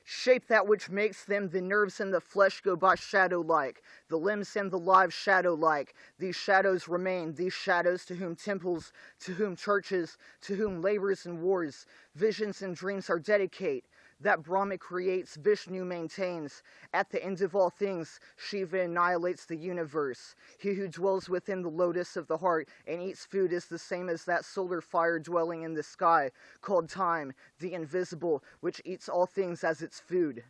Shape that which makes them, the nerves and the flesh go by shadow-like, the limbs and the lives shadow-like. These shadows remain, these shadows to whom temples, to whom churches, to whom labors and wars, visions and dreams are dedicate. That Brahma creates, Vishnu maintains. At the end of all things, Shiva annihilates the universe. He who dwells within the lotus of the heart and eats food is the same as that solar fire dwelling in the sky, called time, the invisible, which eats all things as its food.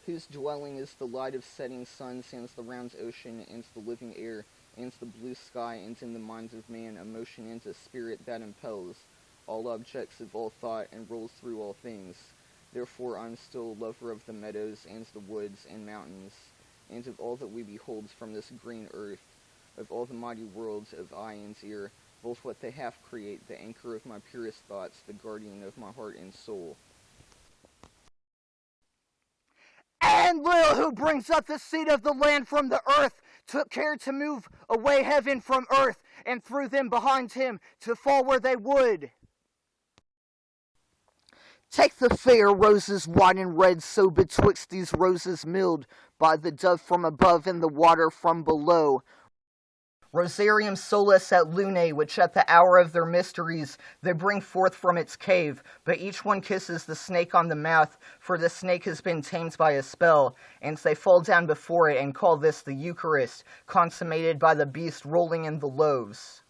Whose dwelling is the light of setting sun, sands the round ocean, and the living air, and the blue sky, and in the minds of man a motion and a spirit that impels all objects of all thought, and rolls through all things. Therefore I am still a lover of the meadows, and the woods, and mountains, and of all that we behold from this green earth, of all the mighty worlds of eye and ear, both what they half create, the anchor of my purest thoughts, the guardian of my heart and soul. And Lil, who brings up the seed of the land from the earth, took care to move away heaven from earth, and threw them behind him to fall where they would. Take the fair roses white and red, so betwixt these roses milled by the dove from above and the water from below. Rosarium solis et lunae, which at the hour of their mysteries they bring forth from its cave, but each one kisses the snake on the mouth, for the snake has been tamed by a spell, and they fall down before it and call this the Eucharist, consummated by the beast rolling in the loaves.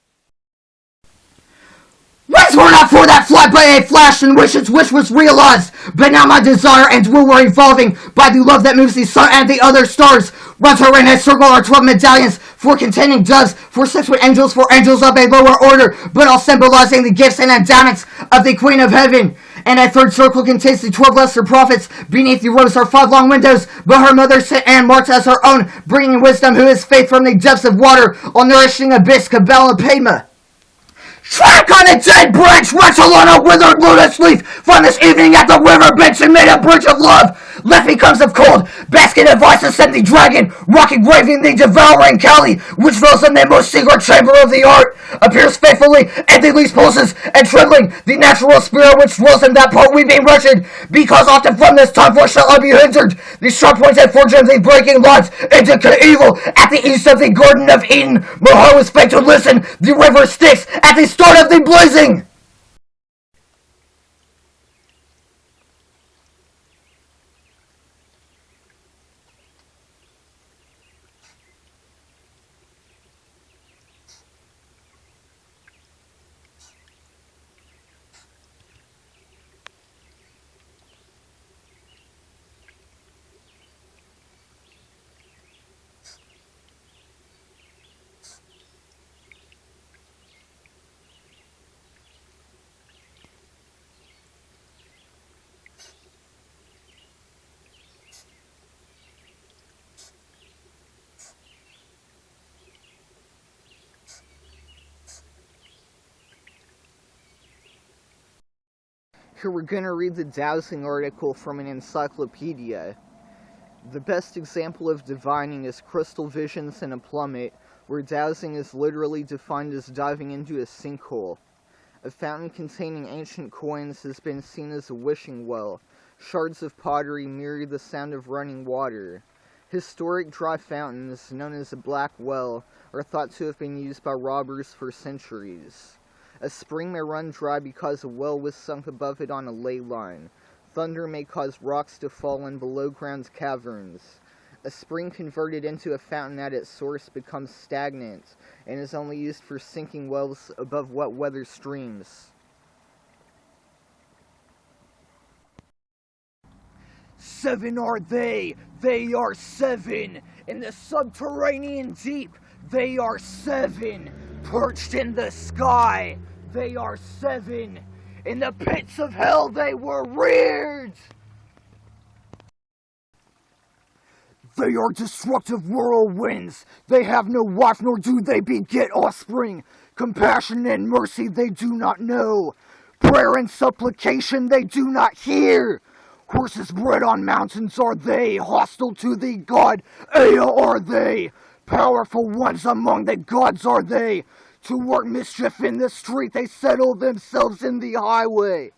Words were not for that fly by a flash in which its wish was realized, but now my desire and will were evolving by the love that moves the sun and the other stars. Runs her in a circle are 12 medallions, 4 containing doves, 4 6 with angels, 4 angels of a lower order, but all symbolizing the gifts and endowments of the Queen of Heaven. And a third circle contains the 12 lesser prophets. Beneath the rows are 5 long windows, but her mother sent and marked as her own, bringing wisdom who is faith from the depths of water, all nourishing abyss, Kabbalah Pema. Track on a dead branch, wrestle on a withered lotus leaf. Find this evening at the river bench and made a bridge of love. Left becomes of cold, basket of ice ascend the dragon, rocking raving the devouring Kali, which dwells in the most secret chamber of the art, appears faithfully, and the least pulses, and trembling, the natural spirit which dwells in that part weeping wretched, because often from this time forth shall I be hindered, the sharp pointed fortune of the breaking lines, into evil, at the east of the Garden of Eden, Moho is fake to listen, the river Styx, at the start of the blazing. Here we're gonna read the dowsing article from an encyclopedia. The best example of divining is crystal visions in a plummet, where dowsing is literally defined as diving into a sinkhole. A fountain containing ancient coins has been seen as a wishing well. Shards of pottery mirror the sound of running water. Historic dry fountains, known as a black well, are thought to have been used by robbers for centuries. A spring may run dry because a well was sunk above it on a ley line. Thunder may cause rocks to fall in below-ground caverns. A spring converted into a fountain at its source becomes stagnant, and is only used for sinking wells above wet weather streams. Seven are they are 7. In the subterranean deep, they are 7. Perched in the sky, they are 7. In the pits of hell they were reared. They are destructive whirlwinds. They have no wife, nor do they beget offspring. Compassion and mercy they do not know. Prayer and supplication they do not hear. Horses bred on mountains are they. Hostile to the god Ea are they. Powerful ones among the gods are they. To work mischief in the street, they settle themselves in the highway.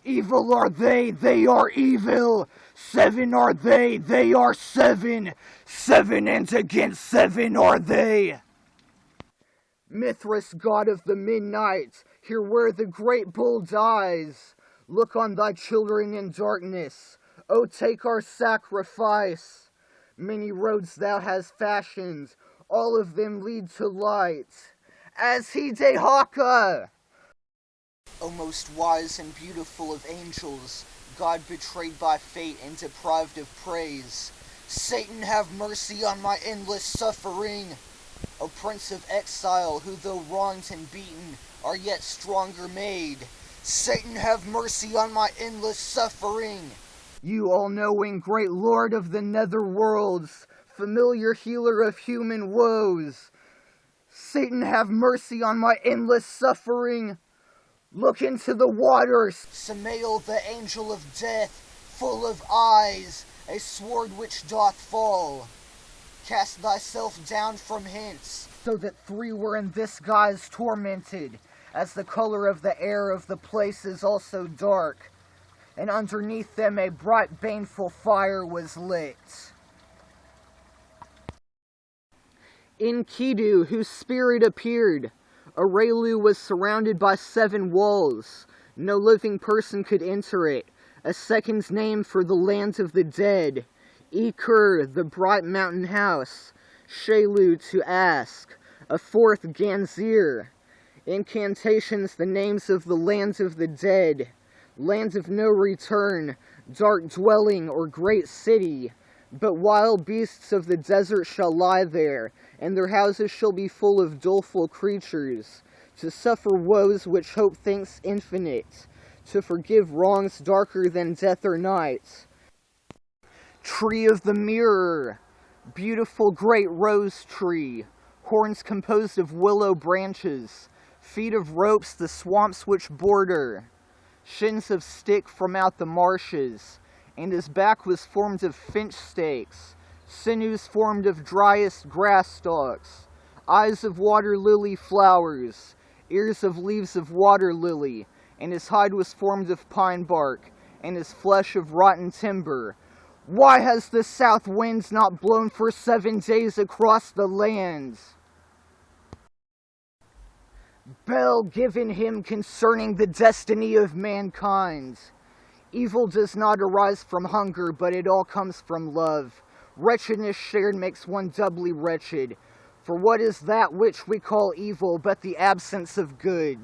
Evil are they are evil. 7 are they are 7. 7 and against 7 are they. Mithras, god of the midnight, here where the great bull dies. Look on thy children in darkness, O take our sacrifice. Many roads thou hast fashioned, all of them lead to light. As he de Haka! O most wise and beautiful of angels, God betrayed by fate and deprived of praise, Satan have mercy on my endless suffering. O Prince of Exile, who though wronged and beaten, are yet stronger made, Satan have mercy on my endless suffering. You all-knowing great Lord of the nether worlds, familiar healer of human woes, Satan have mercy on my endless suffering. Look into the waters, Samael the angel of death, full of eyes, a sword which doth fall. Cast thyself down from hence, so that 3 were in this guise tormented, as the color of the air of the place is also dark, and underneath them a bright baneful fire was lit. In Kidu, whose spirit appeared, Arelu was surrounded by 7 walls. No living person could enter it. A second name for the land of the dead. Ikur, the bright mountain house. Shelu, to ask. A 4th, Ganzir. Incantations, the names of the lands of the dead. Land of no return, dark dwelling, or great city. But wild beasts of the desert shall lie there, and their houses shall be full of doleful creatures, to suffer woes which hope thinks infinite, to forgive wrongs darker than death or night. Tree of the mirror, beautiful great rose tree, horns composed of willow branches, feet of ropes the swamps which border, shins of stick from out the marshes, and his back was formed of finch stakes, sinews formed of driest grass stalks, eyes of water lily flowers, ears of leaves of water lily, and his hide was formed of pine bark, and his flesh of rotten timber. Why has the south winds not blown for 7 days across the lands? Bell given him concerning the destiny of mankind. Evil does not arise from hunger, but it all comes from love. Wretchedness shared makes one doubly wretched. For what is that which we call evil but the absence of good?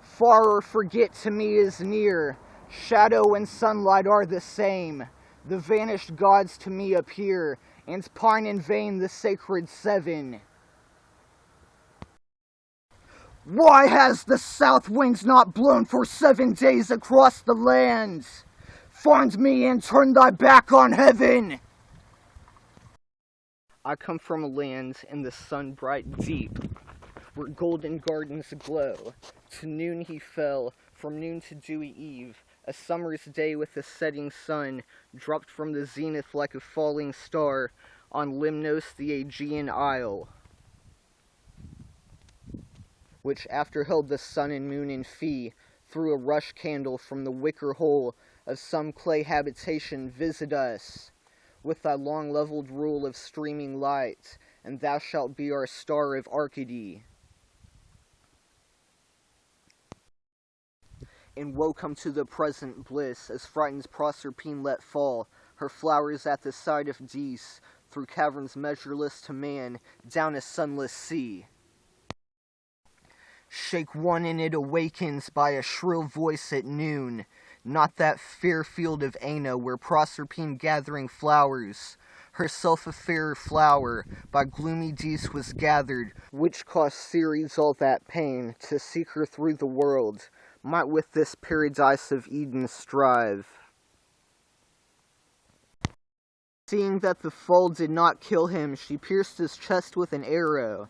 Far or forget to me is near. Shadow and sunlight are the same. The vanished gods to me appear, and pine in vain the sacred 7. Why has the south winds not blown for 7 days across the lands? Find me and turn thy back on heaven! I come from a land in the sun-bright deep, where golden gardens glow. To noon he fell, from noon to dewy eve. A summer's day with the setting sun dropped from the zenith like a falling star on Limnos the Aegean isle, which after held the sun and moon in fee, threw a rush candle from the wicker hole of some clay habitation. Visit us with thy long leveled rule of streaming light, and thou shalt be our star of Arcady. And woe come to the present bliss, as frightened Proserpine let fall her flowers at the side of Dis, through caverns measureless to man, down a sunless sea. Shake one and it awakens by a shrill voice at noon, not that fair field of Aina where Proserpine gathering flowers, herself a fairer flower, by gloomy Dis was gathered, which cost Ceres all that pain, to seek her through the world, might with this paradise of Eden strive. Seeing that the fall did not kill him, she pierced his chest with an arrow.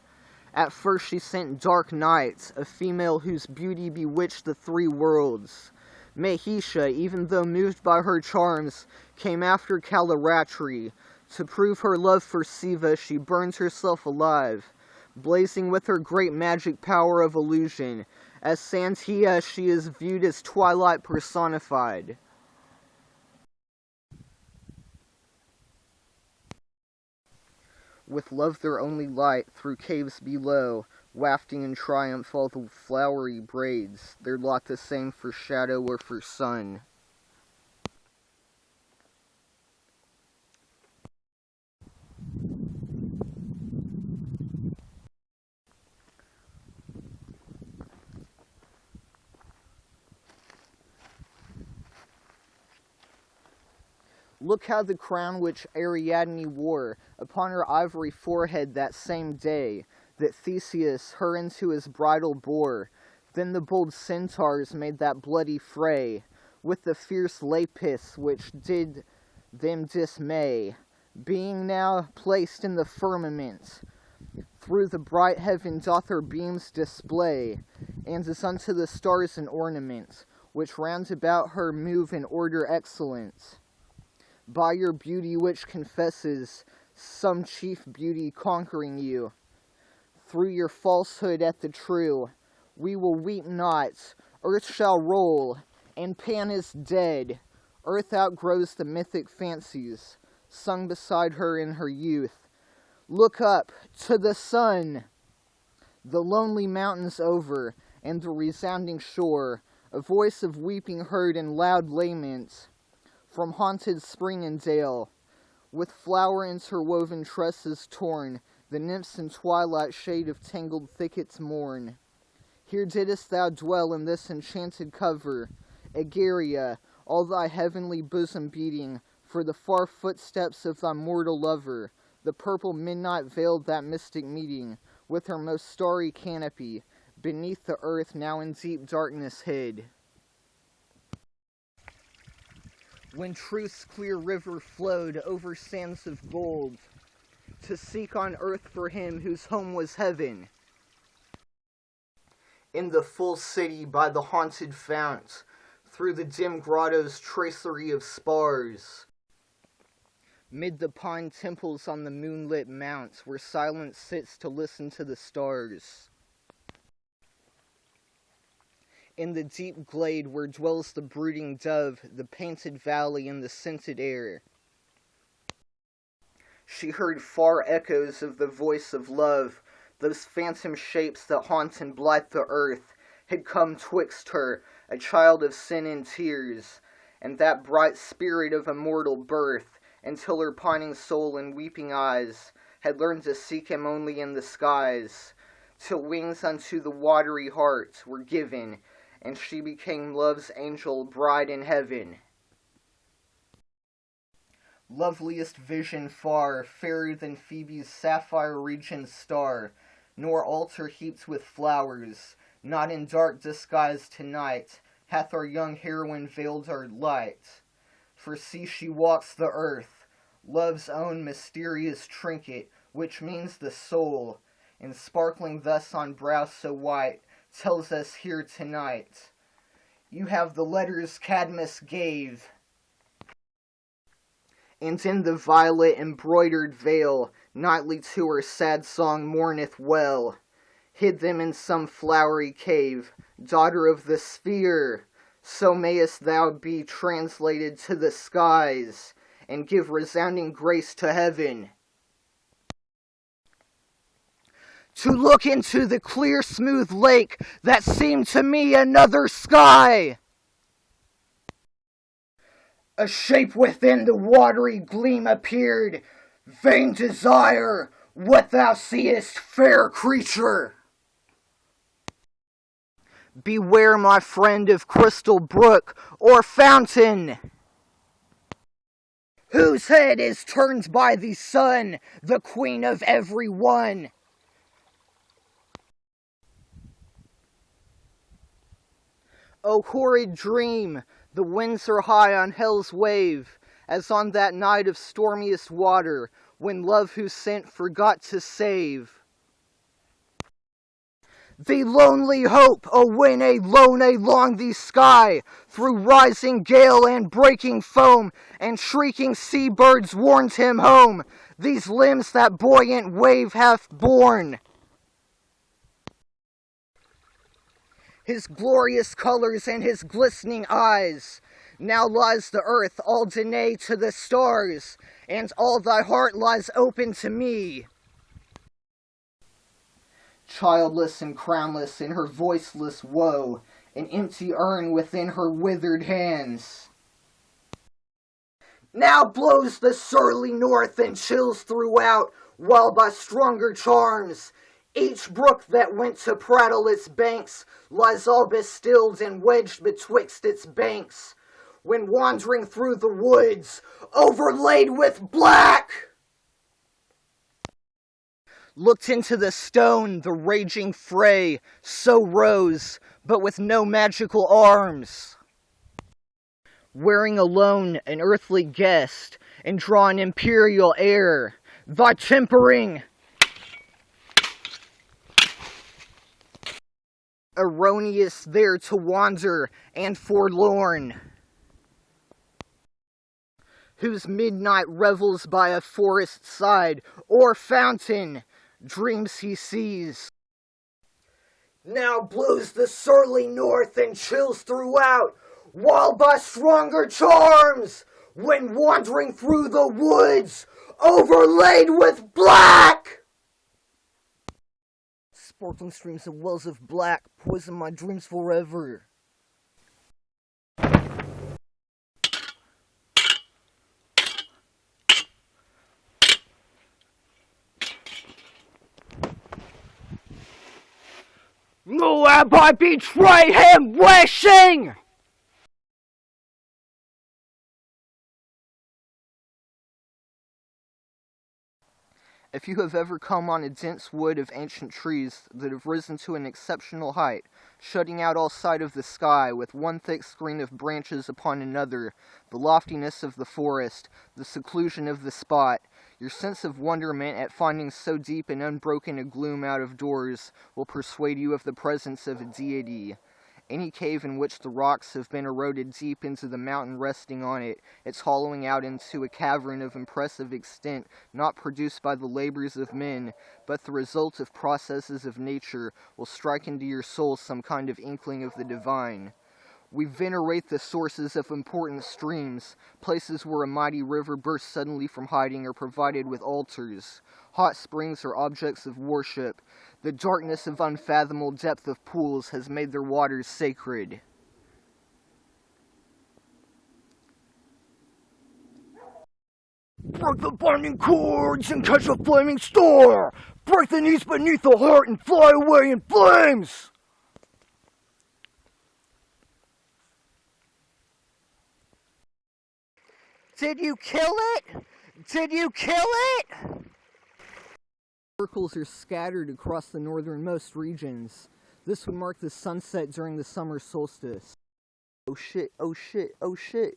At first she sent Dark Night, a female whose beauty bewitched the 3 worlds. Mahisha, even though moved by her charms, came after Kalaratri. To prove her love for Siva, she burned herself alive. blazing with her great magic power of illusion. As Santia, she is viewed as twilight personified. With love their only light, through caves below, wafting in triumph all the flowery braids, their lot the same for shadow or for sun. Look how the crown which Ariadne wore upon her ivory forehead that same day, that Theseus her into his bridal bore. Then the bold centaurs made that bloody fray, with the fierce lapis which did them dismay, being now placed in the firmament. Through the bright heaven doth her beams display, and is unto the stars an ornament, which round about her move in order excellent. By your beauty which confesses some chief beauty conquering you, through your falsehood at the true, we will weep not, earth shall roll, and Pan is dead. Earth outgrows the mythic fancies, sung beside her in her youth. Look up to the sun, the lonely mountains over, and the resounding shore, a voice of weeping heard in loud lament, from haunted spring and dale. With flower interwoven tresses torn, the nymphs in twilight shade of tangled thickets mourn. Here didst thou dwell in this enchanted cover, Egeria, all thy heavenly bosom beating, for the far footsteps of thy mortal lover. The purple midnight veiled that mystic meeting, with her most starry canopy, beneath the earth now in deep darkness hid. When truth's clear river flowed over sands of gold, to seek on earth for him whose home was heaven. In the full city by the haunted fount, through the dim grotto's tracery of spars, mid the pine temples on the moonlit mounts, where silence sits to listen to the stars. In the deep glade where dwells the brooding dove, the painted valley and the scented air, she heard far echoes of the voice of love. Those phantom shapes that haunt and blight the earth had come twixt her, a child of sin and tears, and that bright spirit of immortal birth, until her pining soul and weeping eyes had learned to seek him only in the skies, till wings unto the watery heart were given, and she became love's angel bride in heaven. Loveliest vision far, fairer than Phoebe's sapphire region star, nor altar heaped with flowers, not in dark disguise tonight, hath our young heroine veiled our light. For see she walks the earth, love's own mysterious trinket, which means the soul, and sparkling thus on brow so white, tells us here tonight, you have the letters Cadmus gave. And in the violet embroidered veil, nightly to her sad song mourneth well, hid them in some flowery cave, daughter of the sphere, so mayest thou be translated to the skies, and give resounding grace to heaven. To look into the clear smooth lake that seemed to me another sky. A shape within the watery gleam appeared. Vain desire, what thou seest, fair creature. Beware, my friend, of crystal brook or fountain, whose head is turned by the sun, the queen of every one. O horrid dream, the winds are high on hell's wave, as on that night of stormiest water, when love who sent forgot to save. The lonely hope, when alone along the sky, through rising gale and breaking foam, and shrieking seabirds warned him home, these limbs that buoyant wave hath borne. his glorious colors and his glistening eyes. Now lies the earth all dene to the stars, and all thy heart lies open to me. Childless and crownless in her voiceless woe, an empty urn within her withered hands. Now blows the surly north and chills throughout, while by stronger charms, each brook that went to prattle its banks lies all bestilled and wedged betwixt its banks, when wandering through the woods, overlaid with black. Looked into the stone, the raging fray so rose, but with no magical arms. Wearing alone an earthly guest, and draw an imperial air, thy tempering erroneous there to wander and forlorn, whose midnight revels by a forest side or fountain dreams he sees. Now blows the surly north and chills throughout, while by stronger charms, when wandering through the woods, overlaid with black. Sparkling streams of wells of black poison my dreams forever. Moab, I betray him wishing! If you have ever come on a dense wood of ancient trees that have risen to an exceptional height, shutting out all sight of the sky with one thick screen of branches upon another, the loftiness of the forest, the seclusion of the spot, your sense of wonderment at finding so deep and unbroken a gloom out of doors will persuade you of the presence of a deity. Any cave in which the rocks have been eroded deep into the mountain resting on it, its hollowing out into a cavern of impressive extent, not produced by the labors of men, but the result of processes of nature, will strike into your soul some kind of inkling of the divine. We venerate the sources of important streams, places where a mighty river bursts suddenly from hiding are provided with altars. Hot springs are objects of worship. The darkness of unfathomable depth of pools has made their waters sacred. Break the binding cords and catch a flaming star! Break the knees beneath the heart and fly away in flames! Did you kill it? Did you kill it? Circles are scattered across the northernmost regions. This would mark the sunset during the summer solstice. Oh shit, oh shit, oh shit.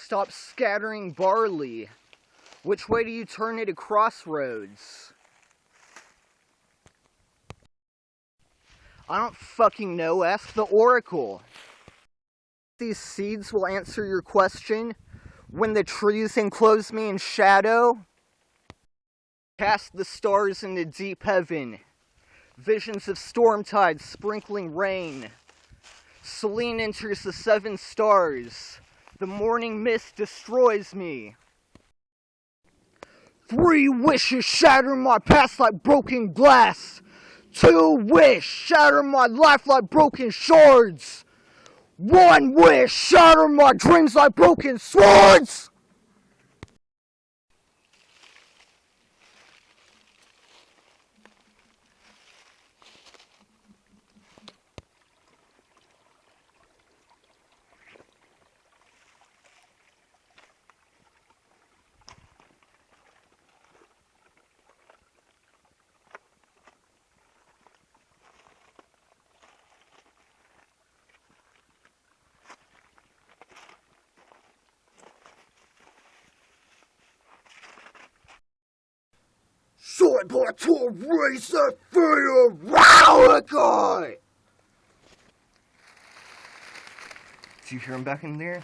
Stop scattering barley. Which way do you turn at a crossroads? I don't fucking know. Ask the oracle. These seeds will answer your question. When the trees enclose me in shadow, cast the stars into deep heaven. Visions of storm tides sprinkling rain. Selene enters the 7 stars. The morning mist destroys me. 3 wishes shatter my past like broken glass. 2 wish shatter my life like broken shards. 1 wish shatter my dreams like broken swords. laboratory race of Fire. Do you hear him back in there?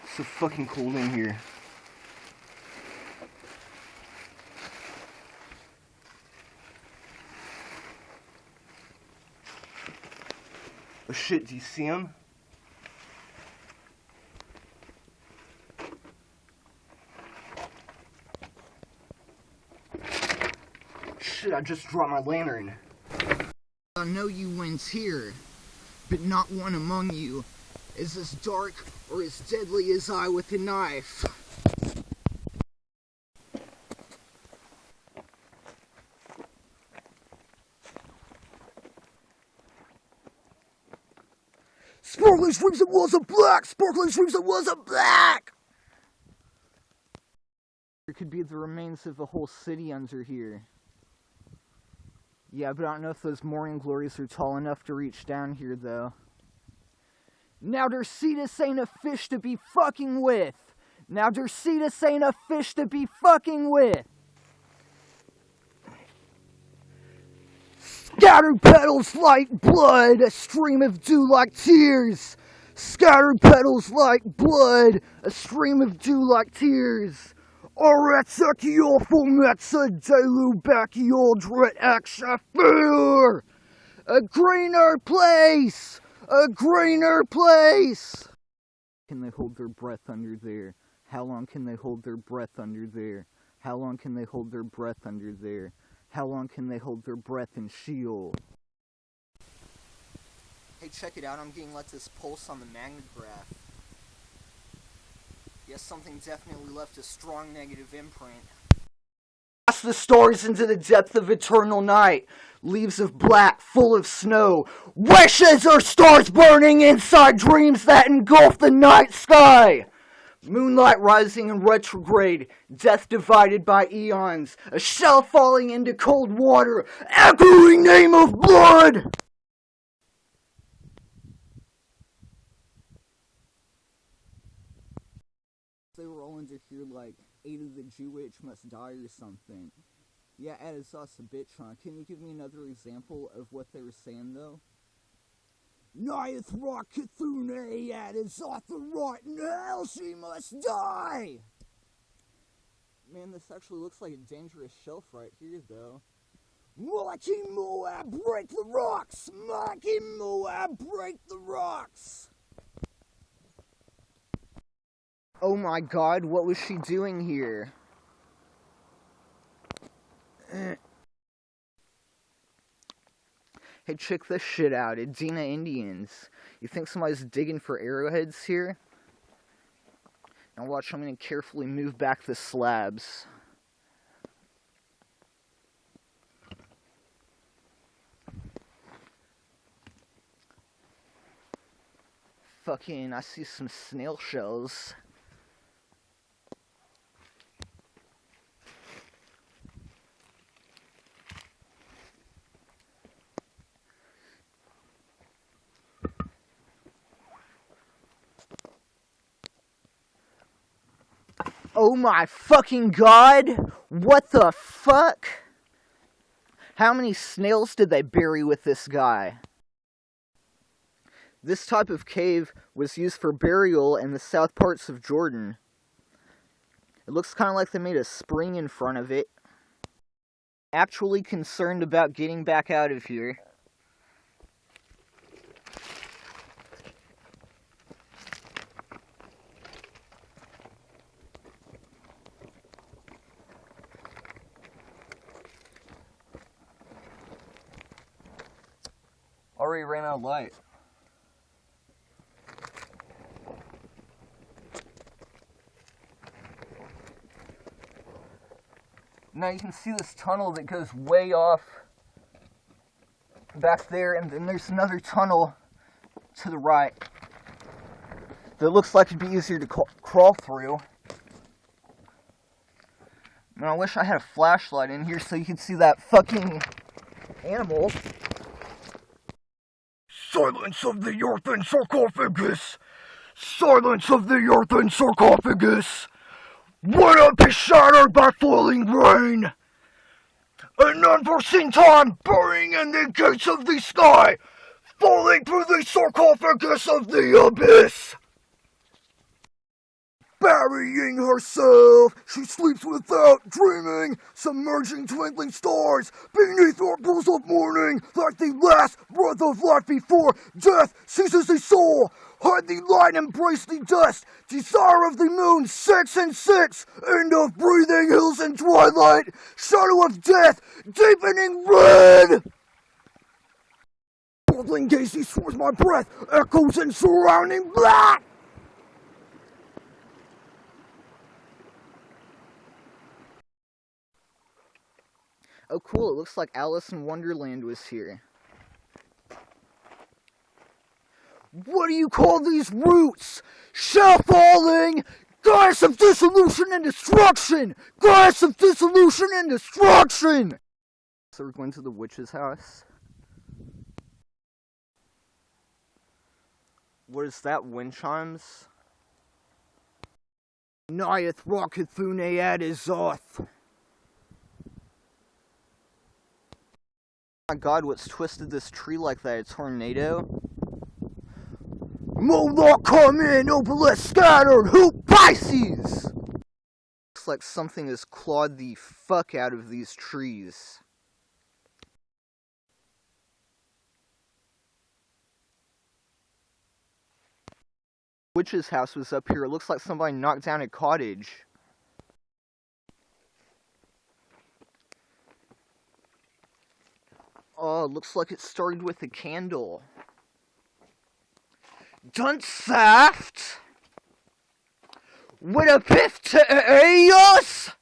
It's so fucking cold in here. Oh shit, do you see him? Shit, I just dropped my lantern. I know you wins here, but not one among you is as dark or as deadly as I with a knife. Sparkling streams that was a black! Sparkling streams that was a black! There could be the remains of a whole city under here. Yeah, but I don't know if those morning glories are tall enough to reach down here, though. Now Dercetus ain't a fish to be fucking with! Now Dercetus ain't a fish to be fucking with! Scattered petals like blood, a stream of dew like tears. Scattered petals like blood, a stream of dew like tears. Oretzakiol fometsa delubakiol dret exafur. A greener place! A greener place! Can they hold their breath under there? How long can they hold their breath under there? How long can they hold their breath under there? How long can they hold their breath in Sheol? Hey, check it out, I'm getting like this pulse on the magnetograph. Yes, something definitely left a strong negative imprint. Cast the stars into the depth of eternal night. Leaves of black, full of snow. Wishes are stars burning inside dreams that engulf the night sky. Moonlight rising in retrograde, death divided by eons, a shell falling into cold water, echoing name of blood! They were all under here like, 8 of the Jewish must die or something. Yeah, added us a bit, Sean. Can you give me another example of what they were saying, though? Nieth rock Cthulhu at his author right now, she must die! Man, this actually looks like a dangerous shelf right here, though. Mighty Moab, break the rocks! Mighty Moab, break the rocks! Oh my god, what was she doing here? Hey, check this shit out. Adena Indians. You think somebody's digging for arrowheads here? Now watch, I'm gonna carefully move back the slabs. Fucking, I see some snail shells. Oh my fucking god! What the fuck? How many snails did they bury with this guy? This type of cave was used for burial in the south parts of Jordan. It looks kind of like they made a spring in front of it. Actually concerned about getting back out of here. Already ran out of light. Now you can see this tunnel that goes way off back there, and then there's another tunnel to the right that looks like it'd be easier to crawl through. Man, I wish I had a flashlight in here so you could see that fucking animal. Silence of the earthen sarcophagus! Silence of the earthen sarcophagus! would it be shattered by falling rain? An unforeseen time burying in the gates of the sky, falling through the sarcophagus of the abyss. Burying herself, she sleeps without dreaming, submerging twinkling stars beneath her pools of morning, like the last breath of life before death seizes the soul. Hide the light, embrace the dust, desire of the moon, 6 and 6, end of breathing, hills and twilight, shadow of death, deepening red. Sparkling gaze destroys my breath, echoes in surrounding black. Oh cool, it looks like Alice in Wonderland was here. What do you call these roots? Shell falling! Goddess of dissolution and destruction! Goddess of dissolution and destruction! So we're going to the witch's house. What is that, wind chimes? Niath Rockethune ad Izoth. Oh my god, what's twisted this tree like that? A tornado? Moloch come in, obelisk scattered, hoop Pisces! Looks like something has clawed the fuck out of these trees. Witch's house was up here. It looks like somebody knocked down a cottage. Oh, looks like it started with a candle. Duntsaft? With a piff to Eos?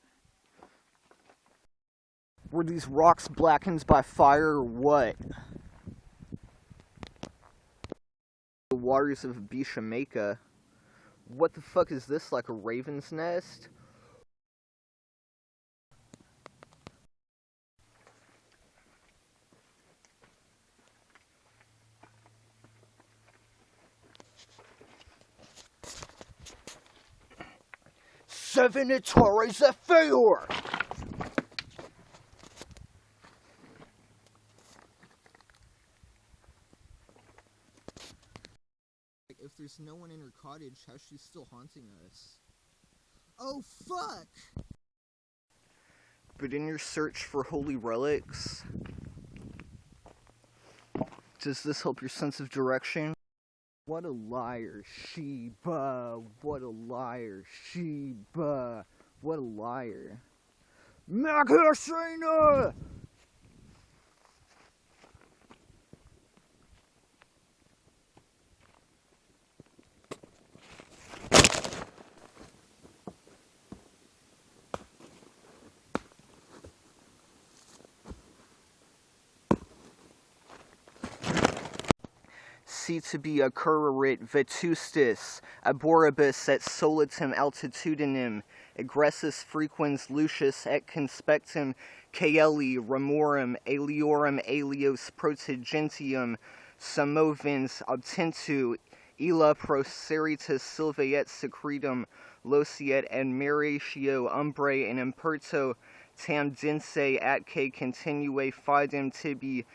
Were these rocks blackened by fire or what? The waters of Bishamaka. What the fuck is this, like a raven's nest? Seven Atares Affair! If there's no one in her cottage, how's she still haunting us? Oh fuck! But in your search for holy relics, does this help your sense of direction? What a liar, Sheba! What a liar, Sheba! What a liar. Maghashina! Si tibi occurrit vetustis, aboribus et solitum altitudinem, egressus frequens lucius et conspectum caeli remorum aliorum alios protegentium samovins obtentu illa proseritus silvaet secretum lociet and meratio umbrae and imperto tam dense atque continue fidem tibi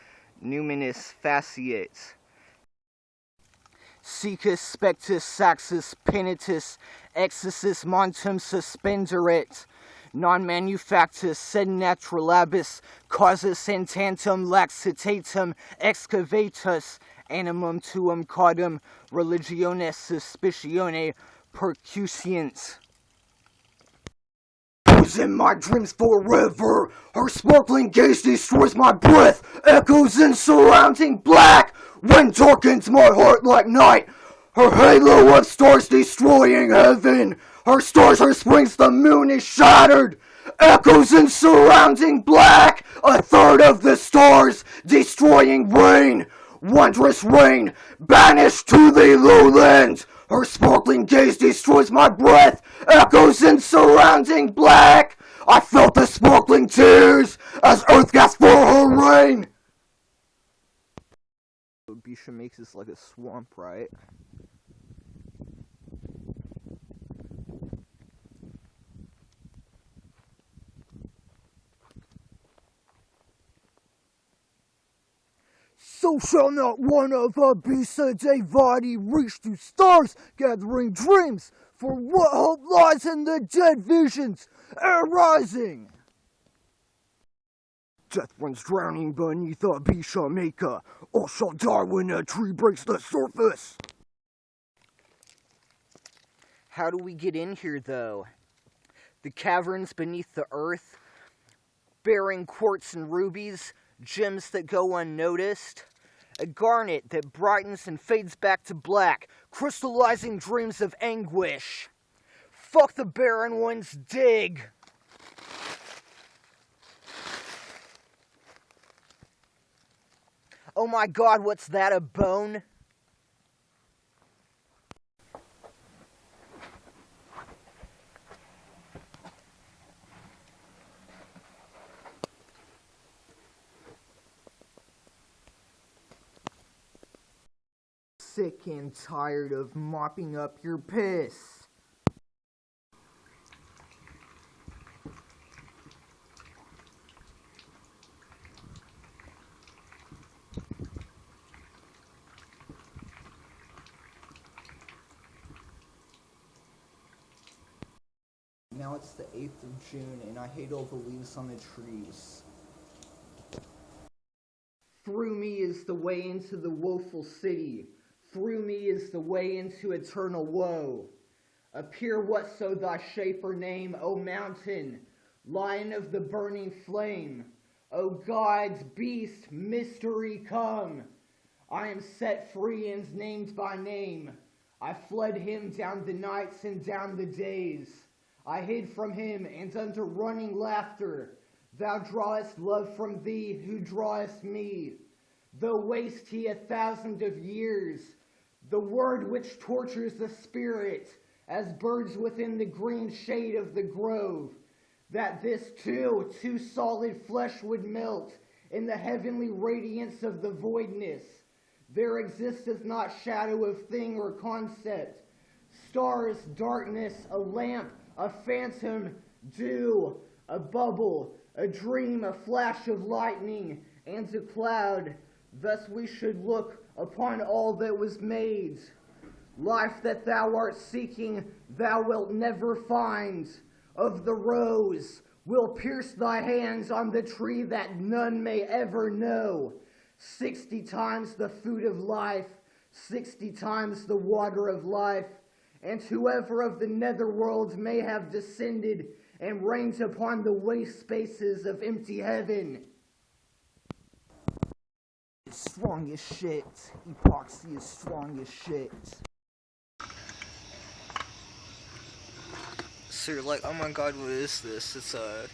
numinis faciet. Sicus spectus saxus penitus exorcis montum suspenderit, non manufactus sed naturalibus causus in tantum laxitatum excavatus animum tuum caudum religiones suspicione percusient. Who's in my dreams forever? Her sparkling gaze destroys my breath, echoes in surrounding black. Wind darkens my heart like night. Her halo of stars destroying heaven. Her stars, her springs, the moon is shattered. Echoes in surrounding black. A third of the stars destroying rain. Wondrous rain, banished to the lowlands. Her sparkling gaze destroys my breath. Echoes in surrounding black. I felt the sparkling tears as earth gasped for her rain. Bisha makes this like a swamp, right? So shall not one of our beasts divided reach to stars, gathering dreams, for what hope lies in the dead visions arising. Death runs drowning beneath a beast shall maker. All shall die when a tree breaks the surface. How do we get in here, though? The caverns beneath the earth, bearing quartz and rubies, gems that go unnoticed, a garnet that brightens and fades back to black, crystallizing dreams of anguish. Fuck the barren ones, dig! Oh my god, what's that, a bone? Sick and tired of mopping up your piss. Now it's the 8th of June and I hate all the leaves on the trees. Through me is the way into the woeful city. Through me is the way into eternal woe. Appear whatso thy shape or name, O mountain, lion of the burning flame. O gods, beast, mystery, come. I am set free and named by name. I fled him down the nights and down the days. I hid from him and unto running laughter. Thou drawest love from thee who drawest me. Though waste he 1,000 of years, the word which tortures the spirit, as birds within the green shade of the grove, that this too solid flesh would melt in the heavenly radiance of the voidness. There existeth not shadow of thing or concept, stars, darkness, a lamp, a phantom, dew, a bubble, a dream, a flash of lightning, and a cloud. Thus we should look upon all that was made. Life that thou art seeking, thou wilt never find. Of the rose will pierce thy hands on the tree that none may ever know. 60 times the food of life, 60 times the water of life, and whoever of the netherworld may have descended and reigned upon the waste spaces of empty heaven. It's strong as shit. Epoxy is strong as shit. So you're like, oh my god, what is this? It's a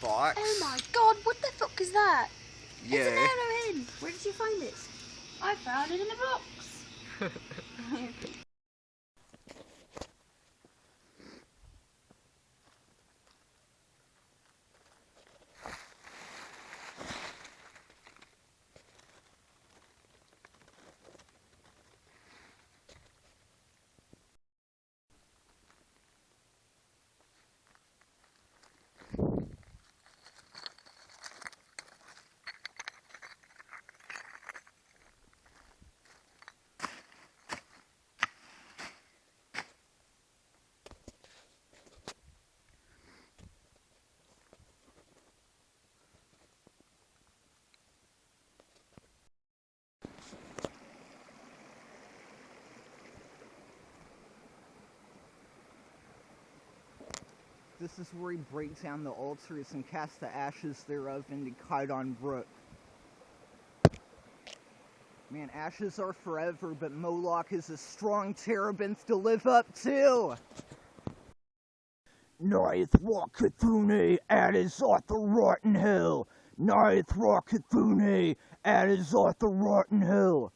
box? Oh my god, what the fuck is that? Yeah. It's an arrowhead. Where did you find it? I found it in a box. This is where he breaks down the altars and casts the ashes thereof into Kydon Brook. Man, ashes are forever, but Moloch is a strong terebinth to live up to! Ninth Rock Cthulhu, at his author rotten hell! Ninth Rock Cthulhu, at his author rotten hell!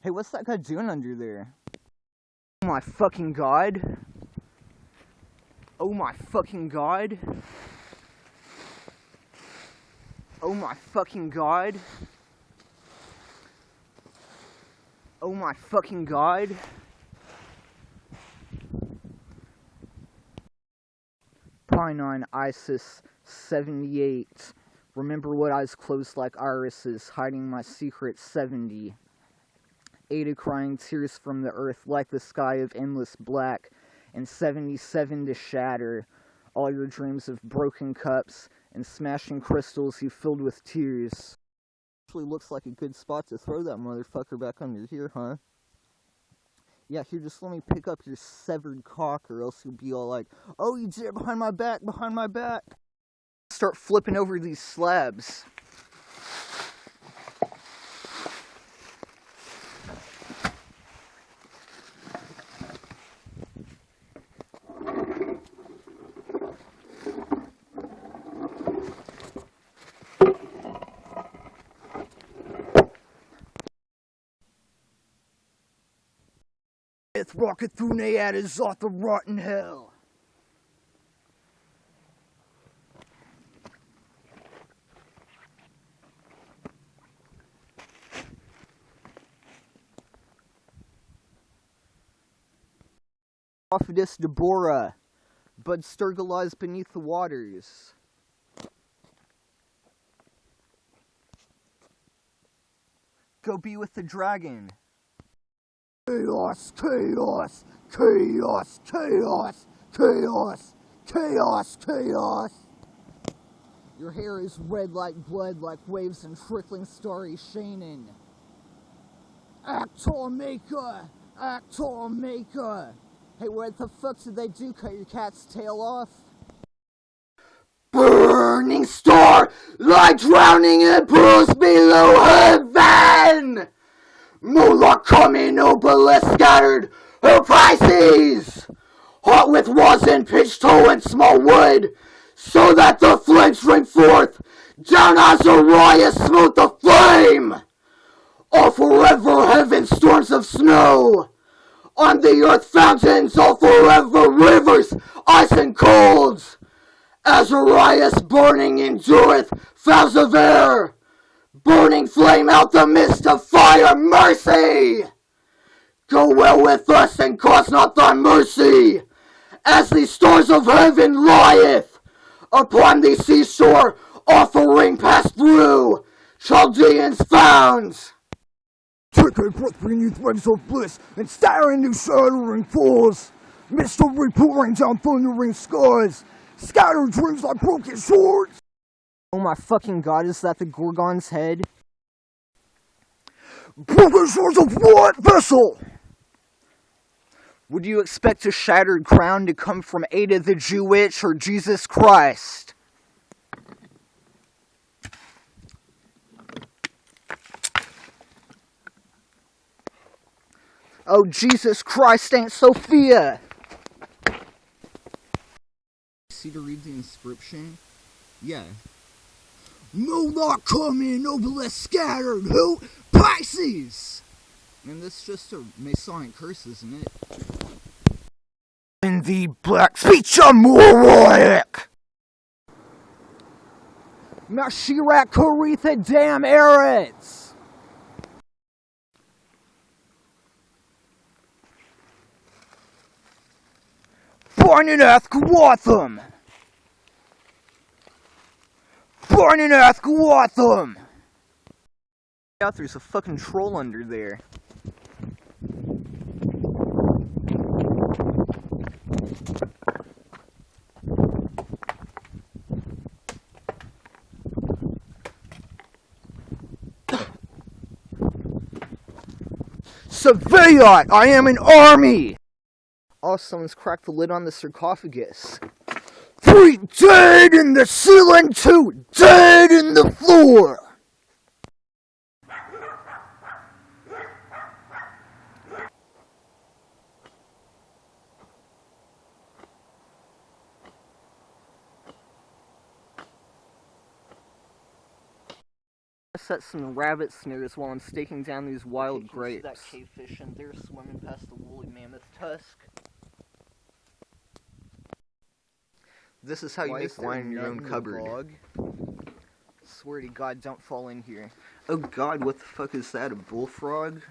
Hey, what's that guy doing under there? Oh my fucking god! Oh my fucking god. Oh my fucking god. Oh my fucking god. Pinine ISIS 78. Remember what eyes closed like irises, hiding my secret 70. 80 crying tears from the earth like the sky of endless black, and 77 to shatter all your dreams of broken cups and smashing crystals you filled with tears. Actually looks like a good spot to throw that motherfucker back under here, huh? Yeah, here, just let me pick up your severed cock, or else you'll be all like, oh, you did it behind my back, behind my back. Start flipping over these slabs. Rockethune at his off the rotten hell. Prophetess Deborah, Bud Sturgill lies beneath the waters. Go be with the dragon. Chaos, chaos, chaos, chaos, chaos, chaos, chaos. Your hair is red like blood, like waves and trickling starry Shannon. Actor maker, actor maker. Hey, what the fuck did they do? Cut your cat's tail off? Burning star, lie drowning in pools below heaven. Moolah coming, obelisk scattered, her Pisces, hot with was and pitch toe and small wood, so that the flames spring forth, down Azariah smote the flame. All forever heaven storms of snow, on the earth fountains, all forever rivers, ice and cold. Azarias burning endureth, fouls of air, burning flame out the mist of fire, mercy! Go well with us and cause not thy mercy, as the stars of heaven lieth upon the seashore, offering passed through, Chaldeans found. Take a breath beneath waves of bliss, and stare into shattering falls. Mystery pouring down thundering skies, scattered dreams like broken swords. Oh my fucking god, is that the Gorgon's head? Broken swords of what vessel? Would you expect a shattered crown to come from Ada the Jewitch or Jesus Christ? Oh, Jesus Christ, Aunt Sophia! See to read the inscription? Yeah. No, not coming, obelisk scattered, who? Pisces! Man, that's just a Masonic curse, isn't it? In the black feature Moronic! Mashirak Koretha damn Eretz! Born in Athkawatham! Born in Athkawatham! Out, there's a fucking troll under there. Saviat, I am an army! Oh, someone's cracked the lid on the sarcophagus. 3 dead in the ceiling, 2 dead in the floor! I set some rabbit snares while I'm staking down these wild grapes. That cavefish in there swimming past the woolly mammoth tusk. This is how you make wine in your own cupboard. Swear to God, don't fall in here. Oh god, what the fuck is that, a bullfrog?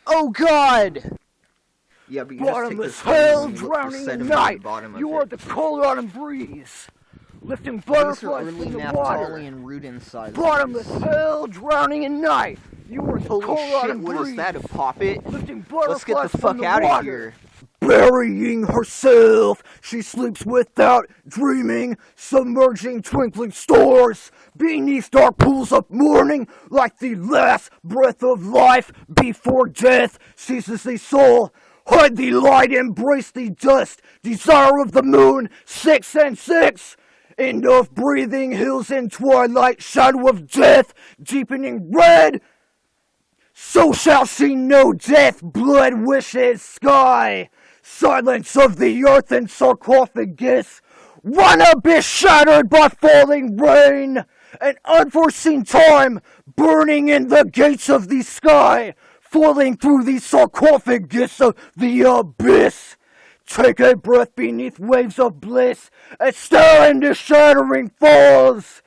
Oh God! Yeah, but you just take Bottomless this hell, and you drowning set in him night. at the bottom of You it. are the cold autumn breeze. lifting These are butterflies early from the water. Naphtalian root incisors. Bottomless hell, drowning in night. You were Holy cold out shit, and what is breeze, that, a poppet? lifting Let's get butterflies the from fuck the out of water. here. Burying herself, she sleeps without dreaming, submerging twinkling stars beneath dark pools of morning, like the last breath of life before death seizes the soul. Hide the light, embrace the dust, desire of the moon, 6 and 6. End of breathing, hills in twilight, shadow of death, deepening red. So shall she know death, blood, wishes, sky. Silence of the earth and sarcophagus. One abyss shattered by falling rain. An unforeseen time burning in the gates of the sky. Falling through the sarcophagus of the abyss. Take a breath beneath waves of bliss. And stare into shattering falls.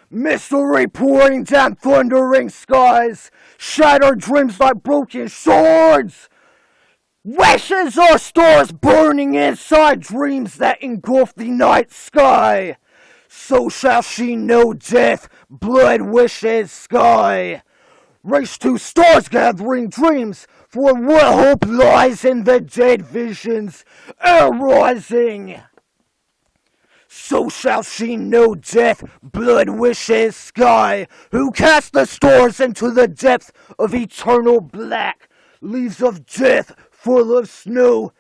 Mystery pouring down thundering skies. Shattered dreams like broken swords. Wishes are stars burning inside dreams that engulf the night sky. So shall she know death, blood, wishes, sky. Race to stars gathering dreams, for what hope lies in the dead visions arising. So shall she know death, blood, wishes, sky, who cast the stars into the depth of eternal black, leaves of death full of snow,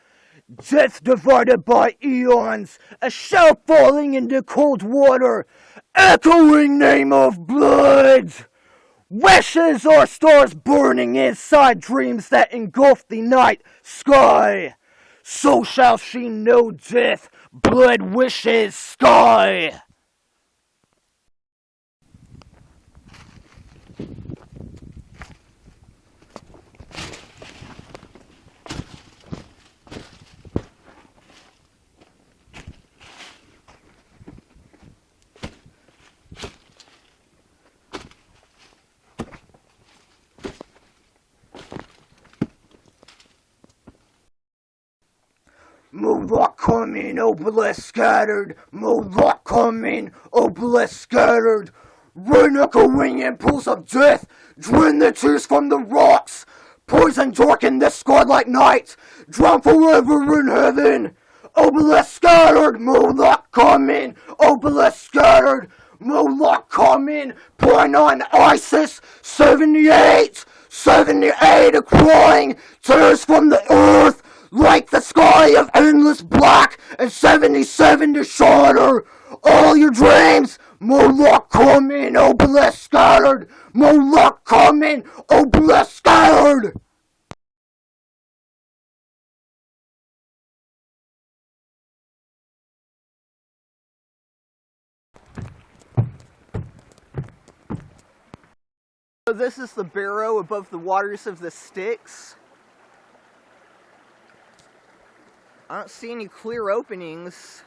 death divided by eons, a shell falling into cold water, echoing name of blood. Wishes are stars burning inside dreams that engulf the night sky. So shall she know death, blood, wishes, sky. Moonlight coming, obelisk scattered. Moonlight coming, obelisk scattered. Rain echoing impulse of death. Drain the tears from the rocks. Poison darken the sky like night. Drown forever in heaven. Obelisk scattered. Moonlight coming, obelisk scattered. Moonlight coming, point on ISIS. 78, 78 are crying. Tears from the earth. Like the sky of endless black, and 77 to shatter all your dreams. Moloch coming, obelisk scattered. Moloch coming, obelisk scattered. So this is the barrow above the waters of the Styx. I don't see any clear openings.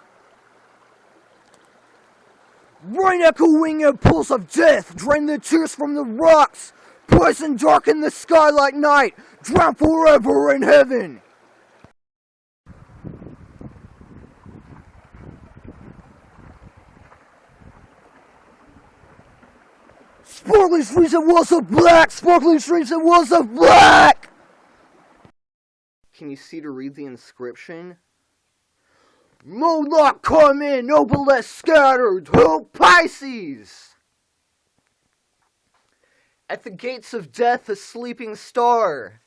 Rain echoing impulse of death, drain the tears from the rocks. Poison darken the sky like night, drown forever in heaven. Sparkling streets and walls of black, sparkling streets and walls of black. Can you see to read the inscription? Moloch come in, obelisk scattered, ho Pisces! At the gates of death, a sleeping star.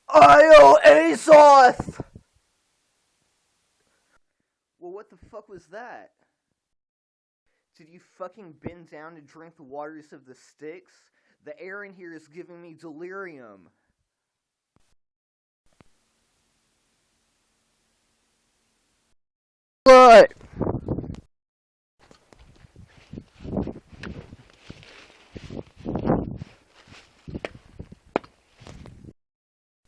Io Azoth! Well, what the fuck was that? Did you fucking bend down to drink the waters of the Styx? The air in here is giving me delirium. What?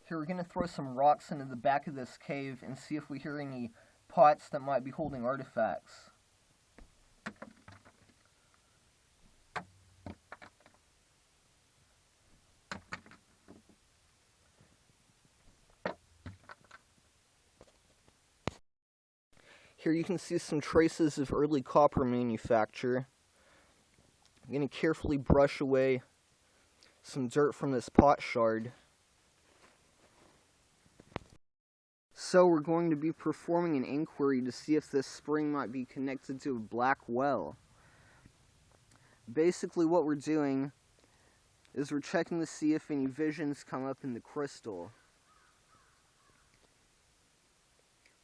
Here, we're gonna throw some rocks into the back of this cave and see if we hear any pots that might be holding artifacts. Here you can see some traces of early copper manufacture. I'm going to carefully brush away some dirt from this pot shard. So we're going to be performing an inquiry to see if this spring might be connected to a black well. Basically what we're doing is we're checking to see if any visions come up in the crystal.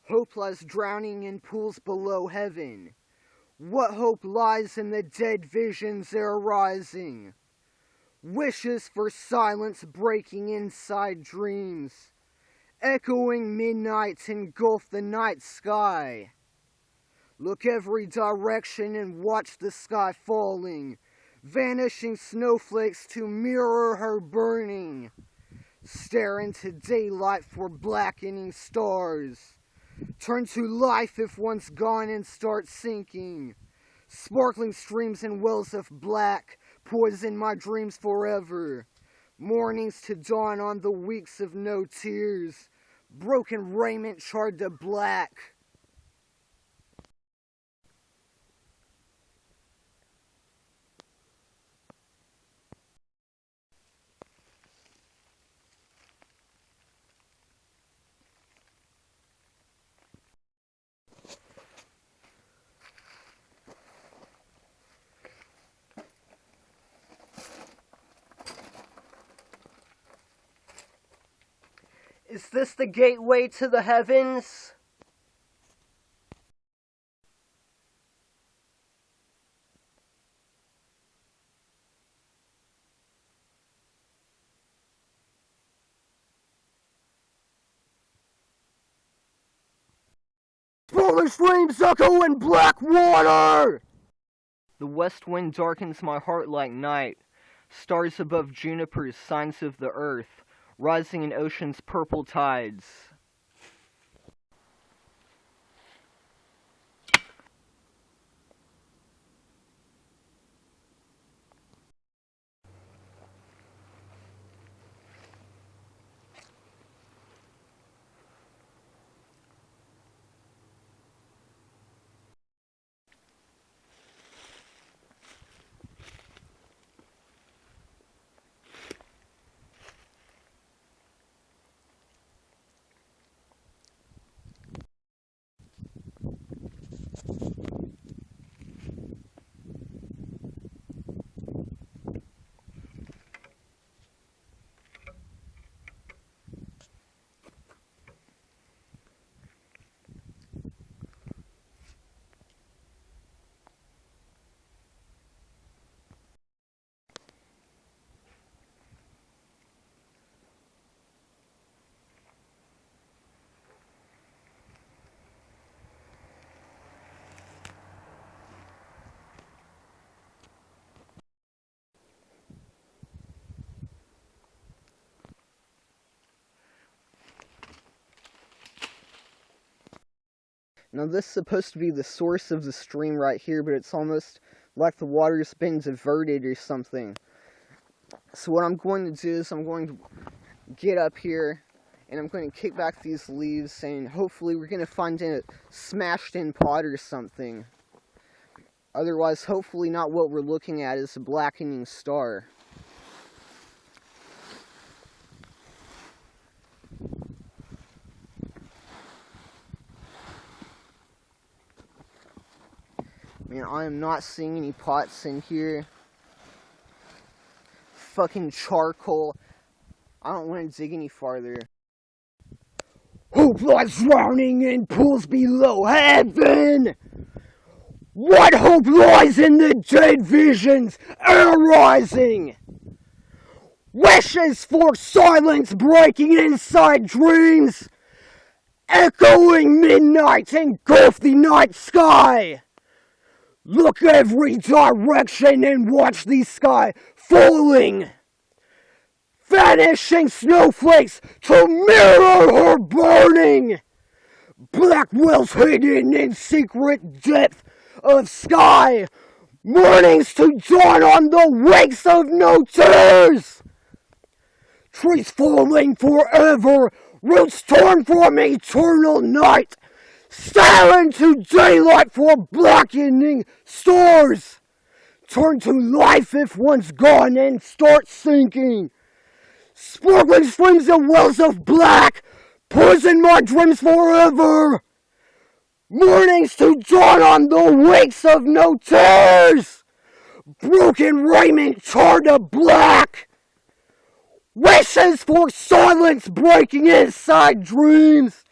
Hope lies drowning in pools below heaven. What hope lies in the dead visions that are rising? Wishes for silence breaking inside dreams. Echoing midnights engulf the night sky. Look every direction and watch the sky falling. Vanishing snowflakes to mirror her burning. Stare into daylight for blackening stars. Turn to life if one's gone and start sinking. Sparkling streams and wells of black poison my dreams forever. Mornings to dawn on the weeks of no tears. Broken raiment charred to black. Is this the gateway to the heavens? Sparkling streams echo in black water! The west wind darkens my heart like night. Stars above junipers, signs of the earth, rising in ocean's purple tides. Now this is supposed to be the source of the stream right here, but it's almost like the water's been diverted or something. So what I'm going to do is I'm going to get up here and I'm going to kick back these leaves and hopefully we're going to find a smashed in pot or something. Otherwise, hopefully not what we're looking at is a blackening star. Man, I am not seeing any pots in here. Fucking charcoal. I don't want to dig any farther. Hope lies drowning in pools below heaven! What hope lies in the dead visions arising? Wishes for silence breaking inside dreams, echoing midnight engulf the night sky. Look every direction and watch the sky falling. Vanishing snowflakes to mirror her burning. Black wells hidden in secret depth of sky. Mornings to dawn on the wakes of no tears. Trees falling forever, roots torn from eternal night. stare into daylight for blackening stars, turn to life if one's gone and start sinking. Sparkling streams and wells of black, poison my dreams forever. Mornings to dawn on the wakes of no tears. Broken raiment charred to black. Wishes for silence breaking inside dreams.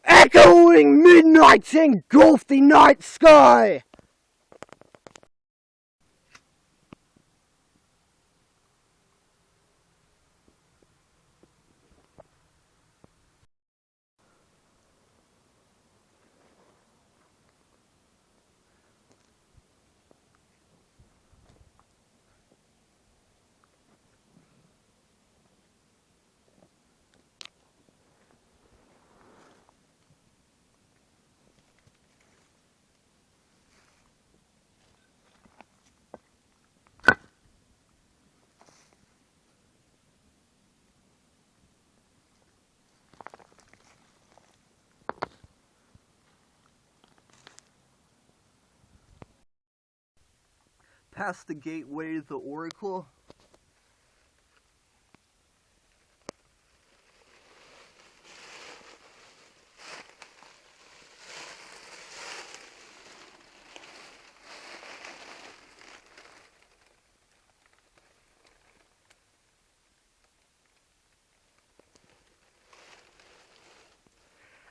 Echoing midnight engulfed the night sky. Past the gateway to the Oracle.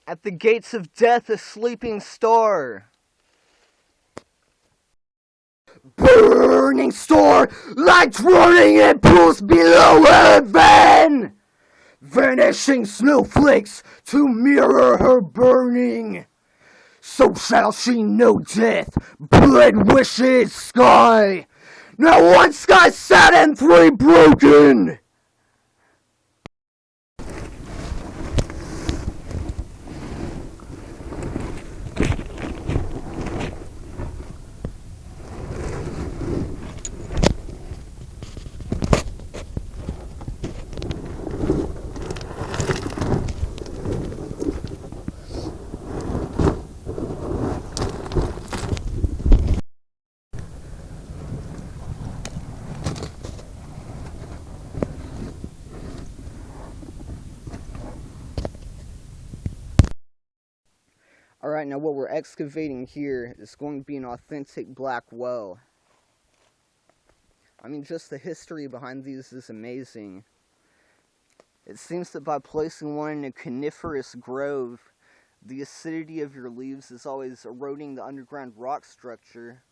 At the gates of death, a sleeping star. Burning star, light running in pools below heaven. Vanishing snowflakes to mirror her burning. So shall she know death, blood wishes sky. Now one sky sad and three broken. Alright, now what we're excavating here is going to be an authentic black well. I mean, just the history behind these is amazing. It seems that by placing one in a coniferous grove, the acidity of your leaves is always eroding the underground rock structure.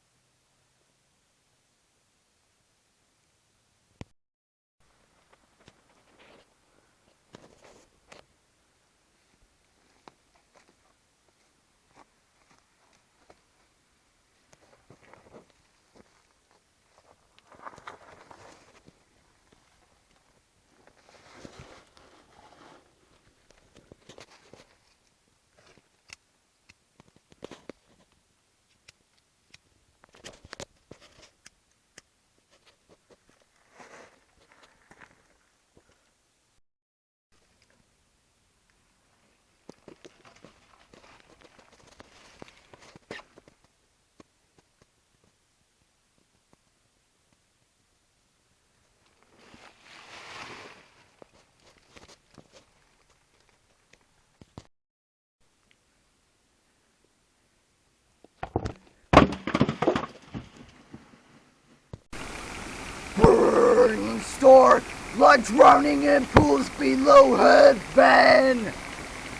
Burning star, like drowning in pools below heaven.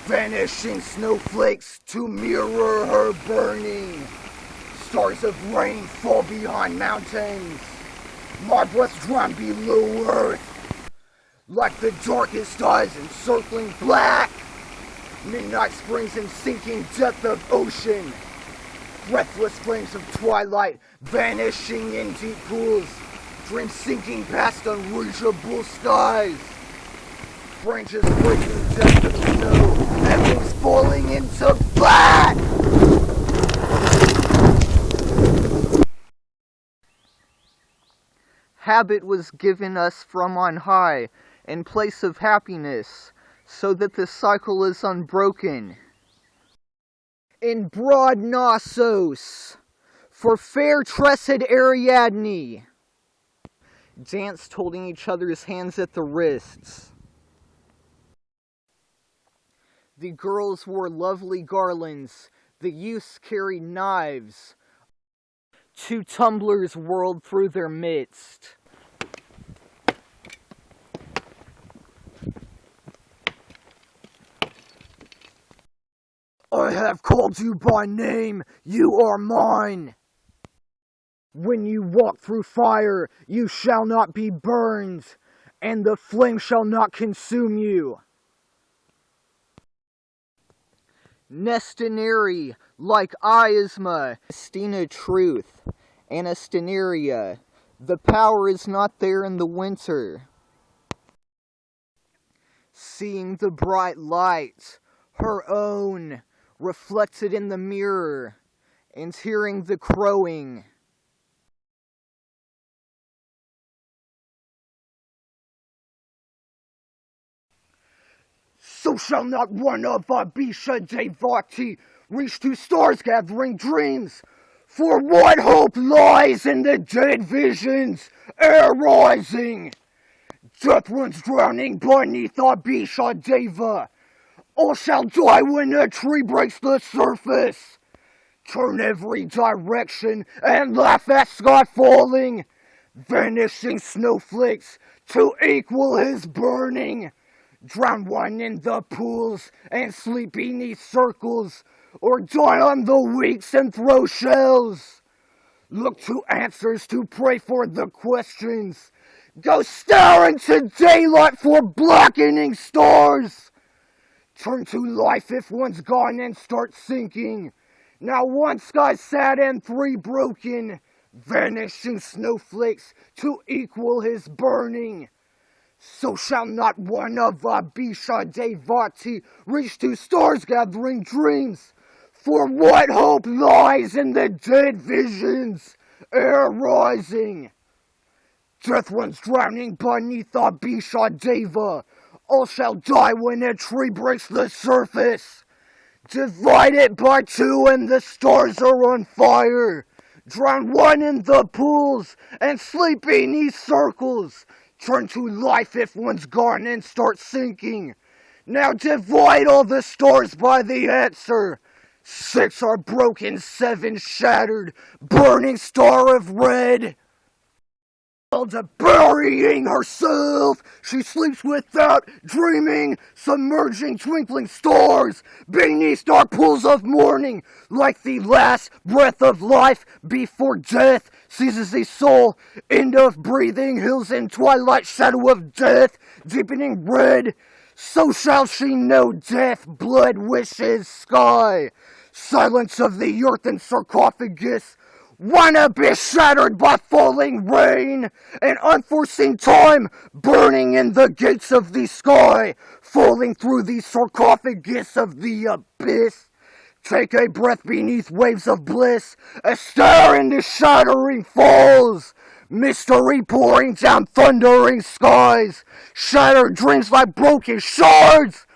Vanishing snowflakes to mirror her burning. Stars of rain fall behind mountains. My breath drown below earth. Like the darkest eyes encircling black. Midnight springs and sinking depth of ocean. Breathless flames of twilight vanishing in deep pools. Dreams sinking past unreachable skies. Branches breaking depth of snow. And things falling into black. Habit was given us from on high, in place of happiness, so that the cycle is unbroken. in broad Knossos, for fair tressed Ariadne, danced holding each other's hands at the wrists. The girls wore lovely garlands, the youths carried knives. 2 tumblers whirled through their midst. I have called you by name, you are mine. When you walk through fire, you shall not be burned, and the flame shall not consume you. Nestineri, like Iasma, Nestina truth, Anastineria, the power is not there in the winter. Seeing the bright light, her own, reflected in the mirror, and hearing the crowing. So shall not one of Abisha Devati reach to stars gathering dreams. For what hope lies in the dead visions air rising? Death runs drowning beneath Abisha Deva. All shall die when a tree breaks the surface. Turn every direction and laugh at sky falling. Vanishing snowflakes to equal his burning. Drown one in the pools and sleep beneath circles, or die on the weeks and throw shells. Look to answers to pray for the questions. Go stare into daylight for blackening stars. Turn to life if one's gone and start sinking. Now 1 sky sad and 3 broken. Vanishing snowflakes to equal his burning. So shall not one of Abisha Devati reach to stars gathering dreams. For what hope lies in the dead visions air rising? Death runs drowning beneath Abisha Deva. All shall die when a tree breaks the surface. Divide it by 2 and the stars are on fire. Drown one in the pools and sleep beneath circles. Turn to life if one's gone and start sinking. Now divide all the stars by the answer. 6 are broken, 7 shattered, burning star of red. To burying herself, she sleeps without dreaming, submerging twinkling stars beneath dark pools of morning, like the last breath of life before death seizes the soul. End of breathing, hills in twilight, shadow of death, deepening red. So shall she know death, blood, wishes, sky, silence of the earthen sarcophagus. One abyss shattered by falling rain, an unforeseen time burning in the gates of the sky, falling through the sarcophagus of the abyss. Take a breath beneath waves of bliss, a stare into shattering falls, mystery pouring down thundering skies, shattered dreams like broken shards.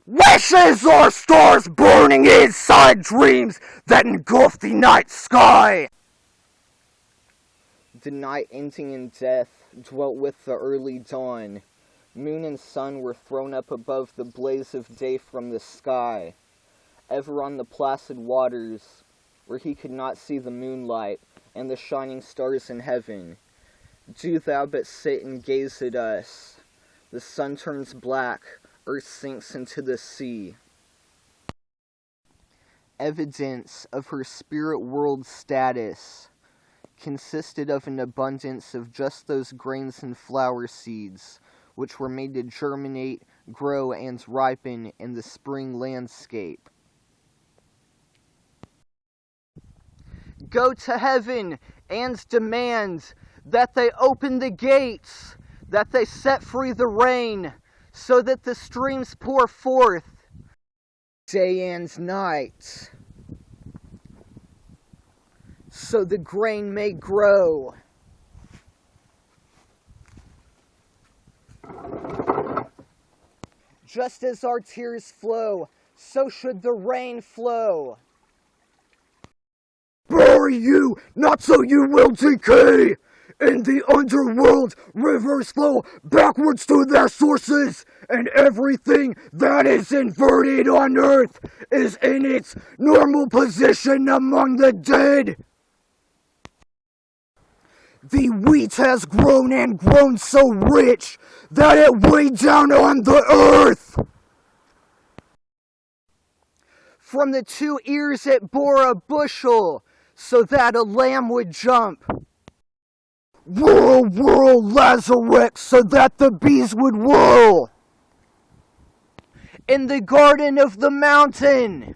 Wishes are stars burning inside dreams that engulf the night sky. The night ending in death dwelt with the early dawn. Moon and sun were thrown up above the blaze of day from the sky. Ever on the placid waters, where he could not see the moonlight and the shining stars in heaven, do thou but sit and gaze at us. The sun turns black, earth sinks into the sea. Evidence of her spirit world status consisted of an abundance of just those grains and flower seeds which were made to germinate, grow, and ripen in the spring landscape. Go to heaven and demand that they open the gates, that they set free the rain, so that the streams pour forth day and night, so the grain may grow. Just as our tears flow, so should the rain flow. free you, not so you will decay. In the underworld, rivers flow backwards to their sources, and everything that is inverted on earth is in its normal position among the dead. The wheat has grown and grown so rich that it weighed down on the earth. From the 2 ears it bore a bushel, so that a lamb would jump. Whirl, whirl, Lazarus, so that the bees would whirl. In the garden of the mountain,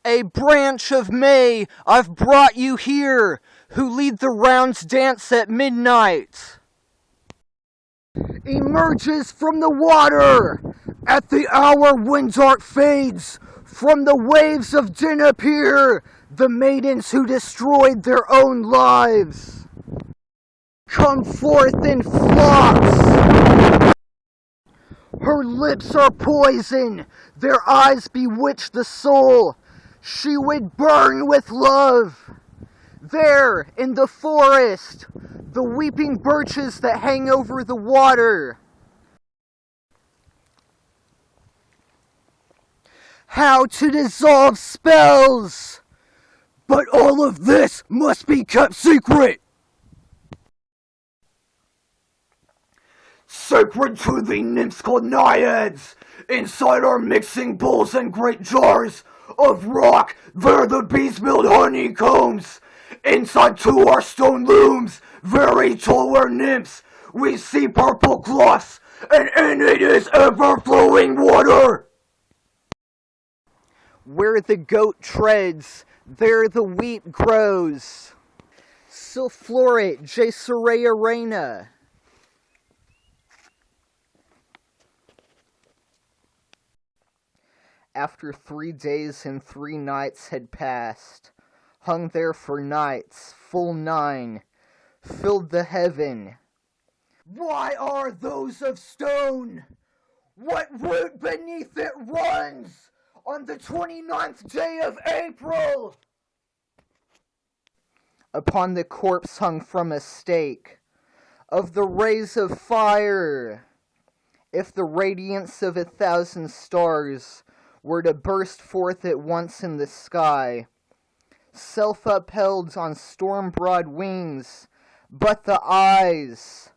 a branch of May, I've brought you here, who lead the rounds dance at midnight. Emerges from the water at the hour when dark fades. From the waves of din appear the maidens who destroyed their own lives. Come forth in flocks. Her lips are poison, their eyes bewitch the soul. She would burn with love. There, in the forest, the weeping birches that hang over the water. How to dissolve spells! But all of this must be kept secret! Sacred to the nymphs called naiads, inside our mixing bowls and great jars of rock, there the bees build honeycombs. Inside to our stone looms, very tall were nymphs. We see purple cloths, and in it is ever-flowing water. Where the goat treads, there the wheat grows. Sulphuret Jesurea Reina. After 3 days and 3 nights had passed, hung there for nights, full 9, filled the heaven. Why are those of stone? What root beneath it runs on the 29th day of April? Upon the corpse hung from a stake, of the rays of fire. If the radiance of 1,000 stars were to burst forth at once in the sky, self-upheld on storm-broad wings, but the eyes.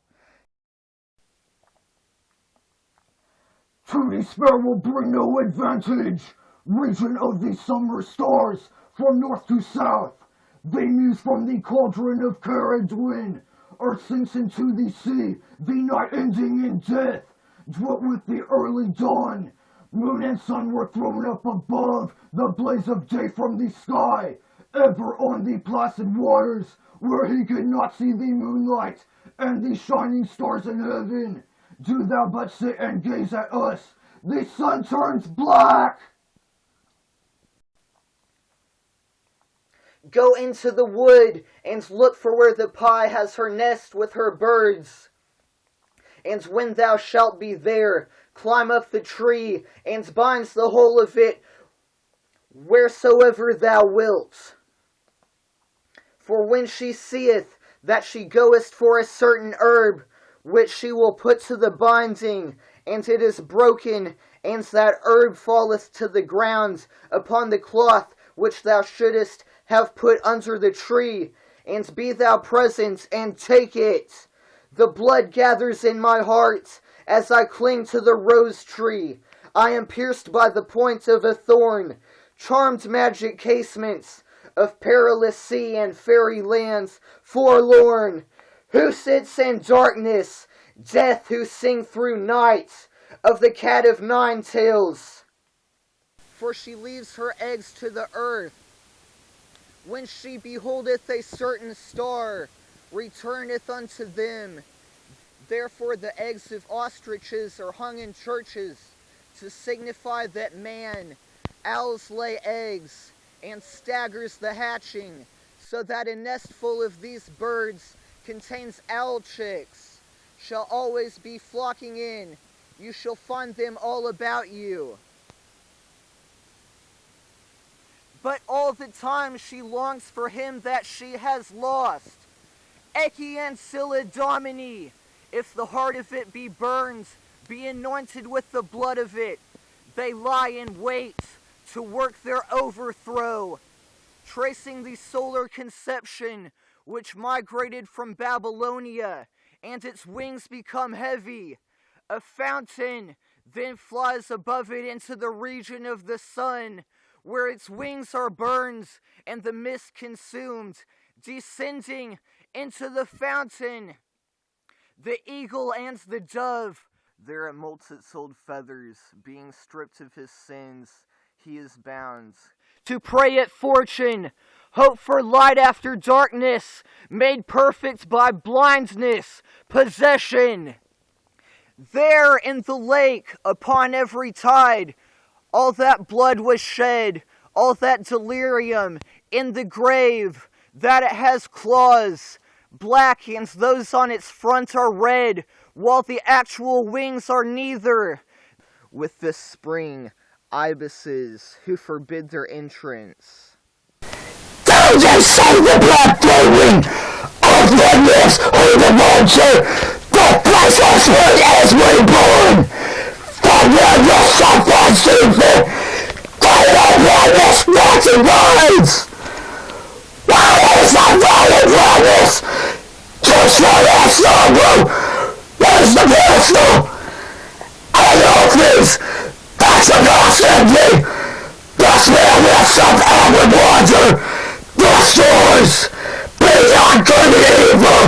To despair will bring no advantage. Region of the summer stars, from north to south, they muse from the cauldron of Caradwin. Earth sinks into the sea, the night ending in death, dwelt with the early dawn. Moon and sun were thrown up above, the blaze of day from the sky, ever on the placid waters, where he could not see the moonlight and the shining stars in heaven. Do thou but sit and gaze at us, the sun turns black. Go into the wood, and look for where the pie has her nest with her birds. And when thou shalt be there, climb up the tree, and bind the whole of it wheresoever thou wilt. For when she seeth that she goest for a certain herb, which she will put to the binding, and it is broken, and that herb falleth to the ground upon the cloth which thou shouldest have put under the tree, and be thou present, and take it. The blood gathers in my heart, as I cling to the rose tree. I am pierced by the point of a thorn. Charmed magic casements of perilous sea and fairy lands forlorn. Who sits in darkness? Death, who sing through night of the cat of 9 tails. For she leaves her eggs to the earth. When she beholdeth a certain star, returneth unto them. Therefore the eggs of ostriches are hung in churches, to signify that man, owls lay eggs, and staggers the hatching, so that a nest full of these birds contains owl chicks, shall always be flocking in. You shall find them all about you. But all the time she longs for him that she has lost. Ecce ancilla domini, if the heart of it be burned, be anointed with the blood of it. They lie in wait to work their overthrow, tracing the solar conception which migrated from Babylonia, and its wings become heavy. A fountain then flies above it into the region of the sun, where its wings are burned and the mist consumed, descending into the fountain. The eagle and the dove, there molts its old feathers, being stripped of his sins, he is bound to pray at fortune, hope for light after darkness, made perfect by blindness, possession. There in the lake, upon every tide, all that blood was shed, all that delirium in the grave, that it has claws, black, and those on its front are red, while the actual wings are neither. With this spring, ibises who forbid their entrance. Don't just say the black flowing of the mist or the vulture, the priceless word is reborn. From where the suffer super, they don't want this naughty words. Where is the violent promise? Just for that sorrow, where's the pistol? And all things, that's the constantly. That's where lifts of outward water, the stores, beyond good and evil.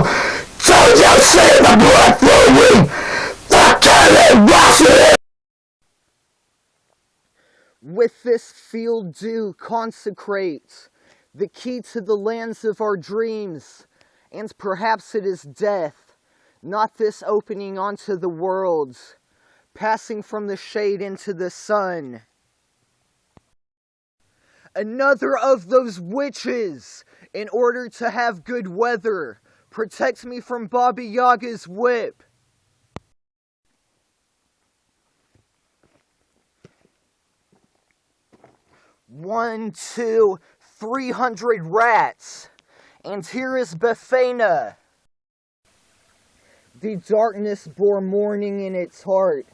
Don't you see the blood flowing, the cannon rushing? With this field dew consecrate the key to the lands of our dreams, and perhaps it is death, not this opening onto the world, passing from the shade into the sun. Another of those witches, in order to have good weather, protect me from Baba Yaga's whip. One, 2, 300 rats, and here is Bethana. The darkness bore mourning in its heart.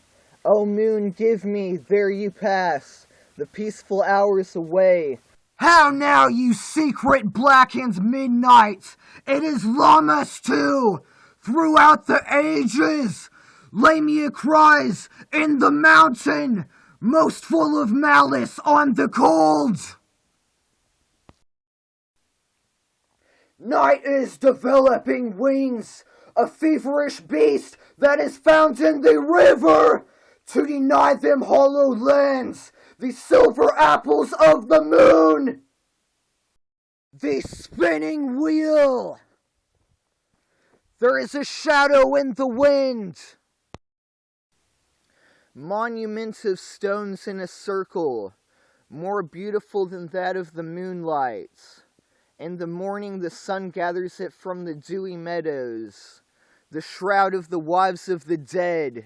O moon, give me, there you pass, the peaceful hours away. How now, you secret blackened midnight? It is Lammas too. Throughout the ages, Lamia cries in the mountain, most full of malice on the cold. Night is developing wings, a feverish beast that is found in the river, to deny them hollow lands, the silver apples of the moon. The spinning wheel. There is a shadow in the wind. Monument of stones in a circle, more beautiful than that of the moonlight. In the morning the sun gathers it from the dewy meadows, the shroud of the wives of the dead.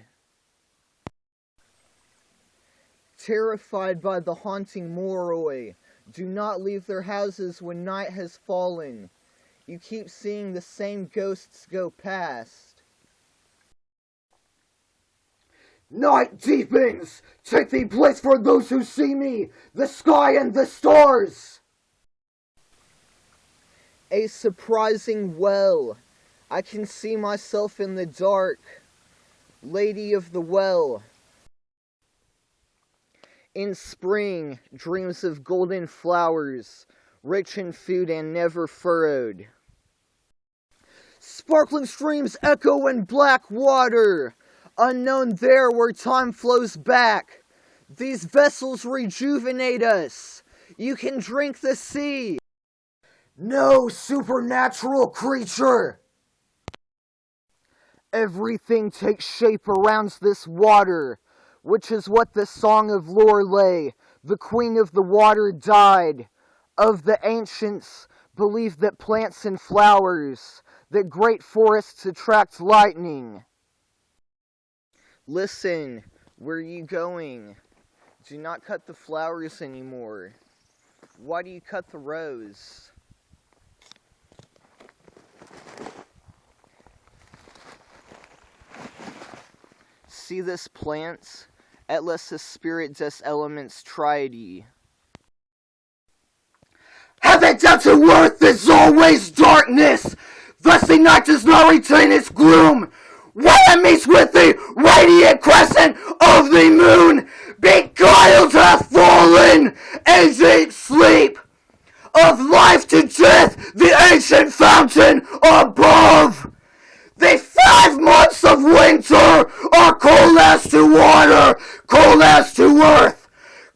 Terrified by the haunting moroi, do not leave their houses when night has fallen. You keep seeing the same ghosts go past. Night deepens! Take thee place for those who see me, the sky and the stars! A surprising well. I can see myself in the dark. Lady of the well. In spring, dreams of golden flowers, rich in food and never furrowed. Sparkling streams echo in black water, unknown there where time flows back. These vessels rejuvenate us. You can drink the sea. No supernatural creature! Everything takes shape around this water, which is what the Song of Lorelei, the Queen of the Water, died. Of the ancients, believed that plants and flowers, that great forests attract lightning. Listen, where are you going? Do not cut the flowers anymore. Why do you cut the rose? See this plant? Atlas the spirit des elements triedy. Heaven down to earth is always darkness. Thus the night does not retain its gloom. While it meets with the radiant crescent of the moon, beguiled hath fallen a deep sleep. Of life to death, the ancient fountain above. The 5 months of winter are cold as to water, cold as to earth,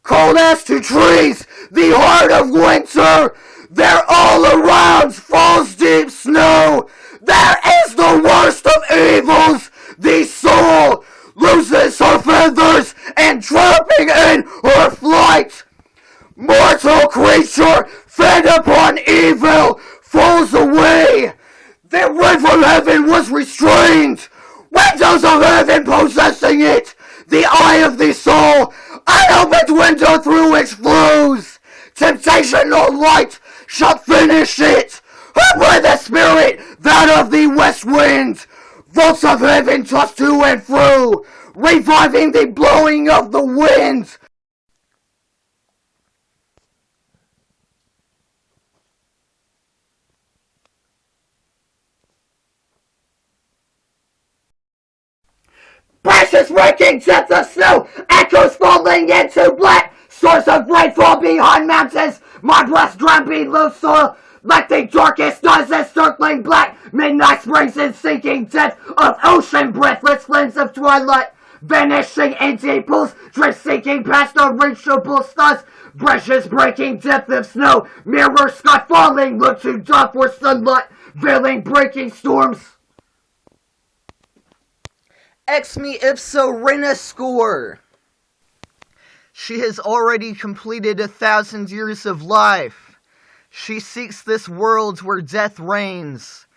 cold as to trees, the heart of winter. There all around falls deep snow. There is the worst of evils. The soul loses her feathers and tramping in her flight. Mortal creature fed upon evil falls away. The river of heaven was restrained. Windows of heaven possessing it. The eye of the soul, an opened window through which flows. Temptation or light shall finish it. Her by the spirit, that of the west wind. Vaults of heaven toss to and fro, reviving the blowing of the wind. Precious breaking jets of snow, echoes falling into black, source of rainfall behind mountains, my breast drumming low soil, like the darkest noises circling black, midnight springs and sinking depth of ocean, breathless flames of twilight, vanishing in deep pools, drift sinking past unreachable stars, brushes breaking depth of snow, mirror sky falling, look too dark for sunlight, veiling breaking storms. Ex me ipso renescor. She has already completed 1,000 years of life. She seeks this world where death reigns.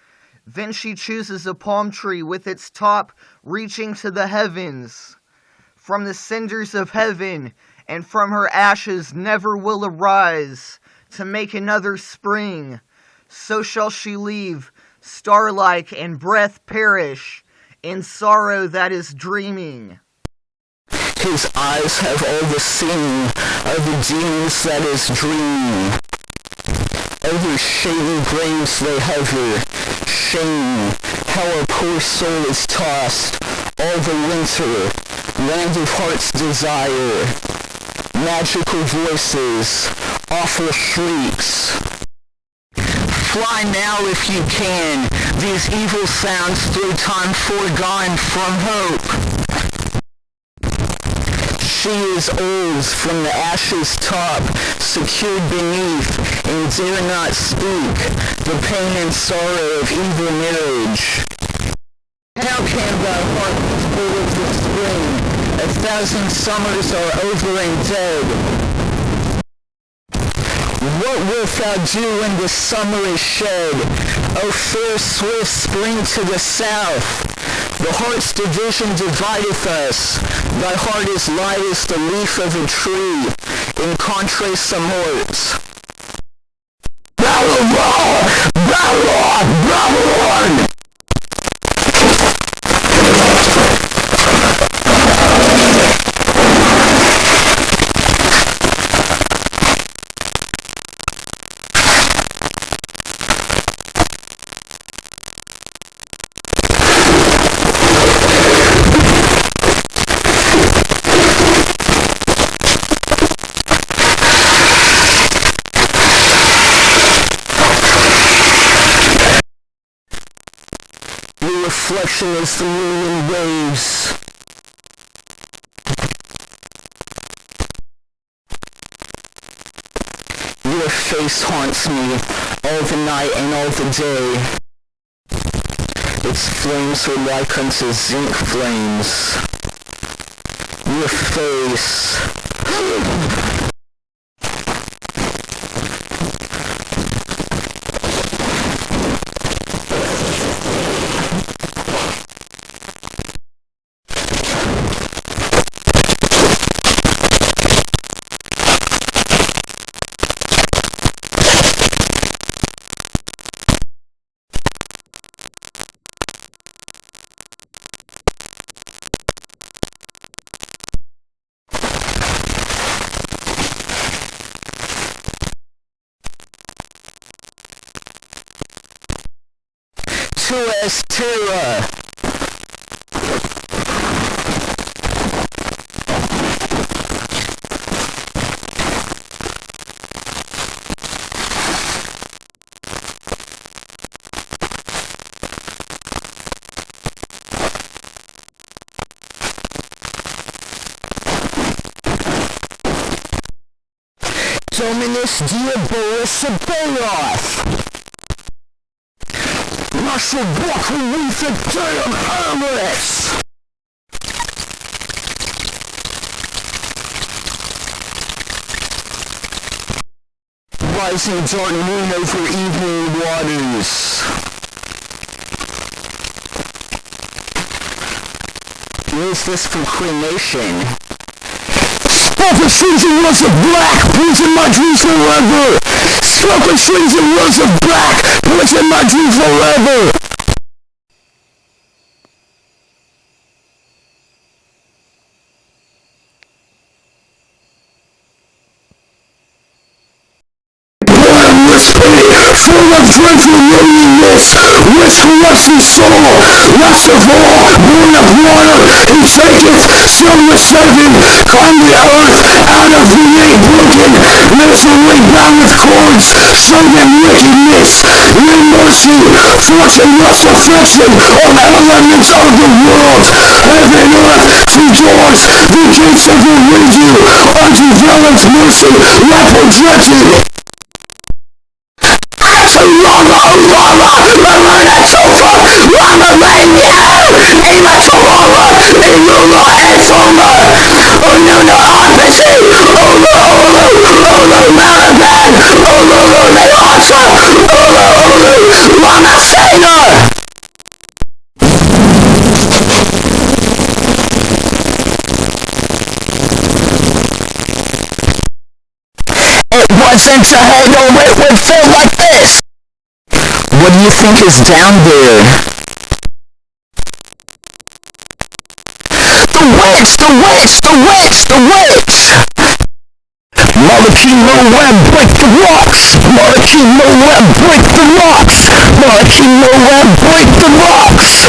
Then she chooses a palm tree with its top reaching to the heavens. From the cinders of heaven and from her ashes never will arise to make another spring. So shall she leave, star-like, and breath perish in sorrow that is dreaming. His eyes have all the seeing of the demons that is dreaming. Over shady graves they hover, shame, how our poor soul is tossed, all the winter, land of heart's desire. Magical voices, awful shrieks. Fly now if you can, these evil sounds through time foregone from hope. She is old from the ashes top, secured beneath, and dare not speak the pain and sorrow of evil marriage. How can thy heart be full of the spring? 1,000 summers are over and dead. What wilt thou do when the summer is shed? O fair swift spring to the south! The heart's division divideth us. Thy heart is light as the leaf of a tree, in contrast amort. Babylon! Babylon! Babylon! Reflection is the moon in waves. Your face haunts me all the night and all the day. Its flames are like unto zinc flames. Your face. to as terror. Dominus Diabolus Abeloth! I shall walk beneath the damn helmets! Rising dark moon over evening waters. Use this for cremation. Sparkle strings and roots of black, pulls in my dreams forever. Sparkle strings and roots of black, pulls in my dreams forever. Full of dreadful loneliness, which corrupts the soul. Last of all, born of water, who taketh, son with seven, climbed the earth, out of being broken, miserably bound with cords, sunk in wickedness, in mercy, fortune, lust, affection, all the elements of the world. Heaven, earth, rejoice, the gates of the region, unto violence, mercy, like projected. Lava, Lamana Sofa, Lama Mania, Ema Tohora, Ilula Etoma, Ununa Apathy, Ulu Malaban, Ulu Leoto, Ulu Lama Sena. It wasn't a halo, it would feel like this. What do you think is down there? The witch! The witch! The witch! The witch! Malachino web, break the rocks! Malachino web, break the rocks! Malachino web, break the rocks!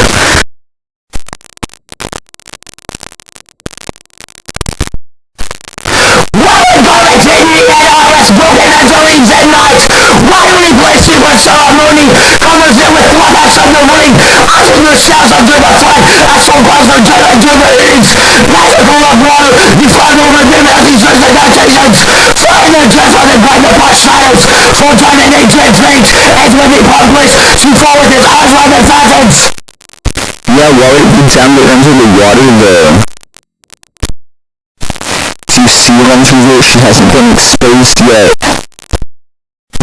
Broken and dreams at night. Watery blazing with ceremony, covers it with blood as submarine. Ocular shells under the flag, astral bars are dug into the age. Magical of water, defiled over them as these representations. Flying their death on the blinded by silence. Full time in ancient rage, as will be published. To forward his eyes like the fathoms. Yeah, well, it went down under the water there. Do you see it under there? She hasn't been exposed yet.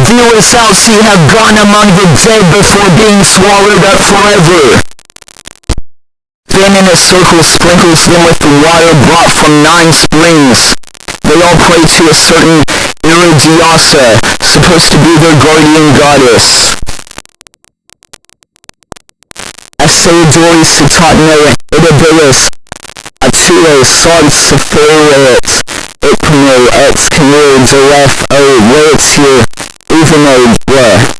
Viewers out, she have gone among the dead before being swallowed up forever. Then in a circle sprinkles them with the water brought from 9 springs. They all pray to a certain Iridiasa, supposed to be their guardian goddess. Aseidori Satatne, Idabilis, Atue, Sog, Sephiroth, Ikne, Etkne, Zeref, O, Waitir, Uvenode, blah.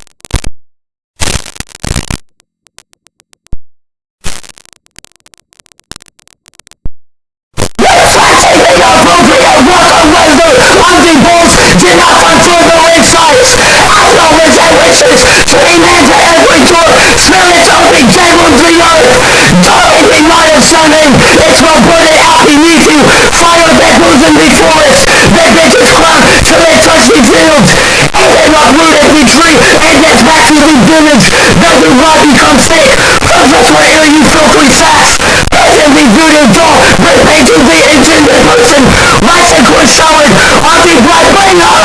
Bulls did not find further insights. Afterwards and witches, 3 men to every door, spirits open dead wounds the earth. Darling in light of sunning, it's will burn it out beneath you. Fire that moving before it. Then bitches cloud till it touch the fields. And then uproot every tree, and its massively village. Then the rod becomes thick. Perfect for air you filthy fast. Patiently voodoo doll, bring pain to the intended person. Lights and quick showing, army black bring her.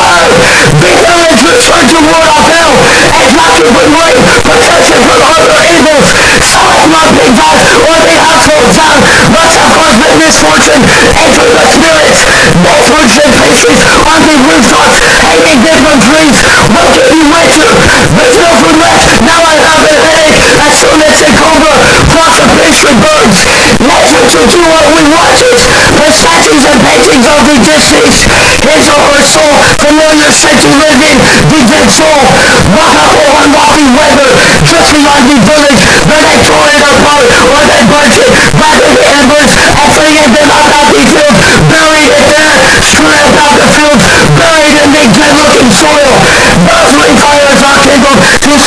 Big village return to ward off hell. And not even rain, protection from other evils. Select my big dice, or the household down. Must have caused the misfortune, enter the spirits. No fruits and patience, on the rooftops, hanging different trees. Will give you winter, but no food left. Now I have a headache, as soon as it over. Plots of pastry birds, legends to do what we watch it. But statues and paintings of the deceased. His or her soul, familiar sight to live in, the dead soul. Mahalo unlocking weather, drifting on the village.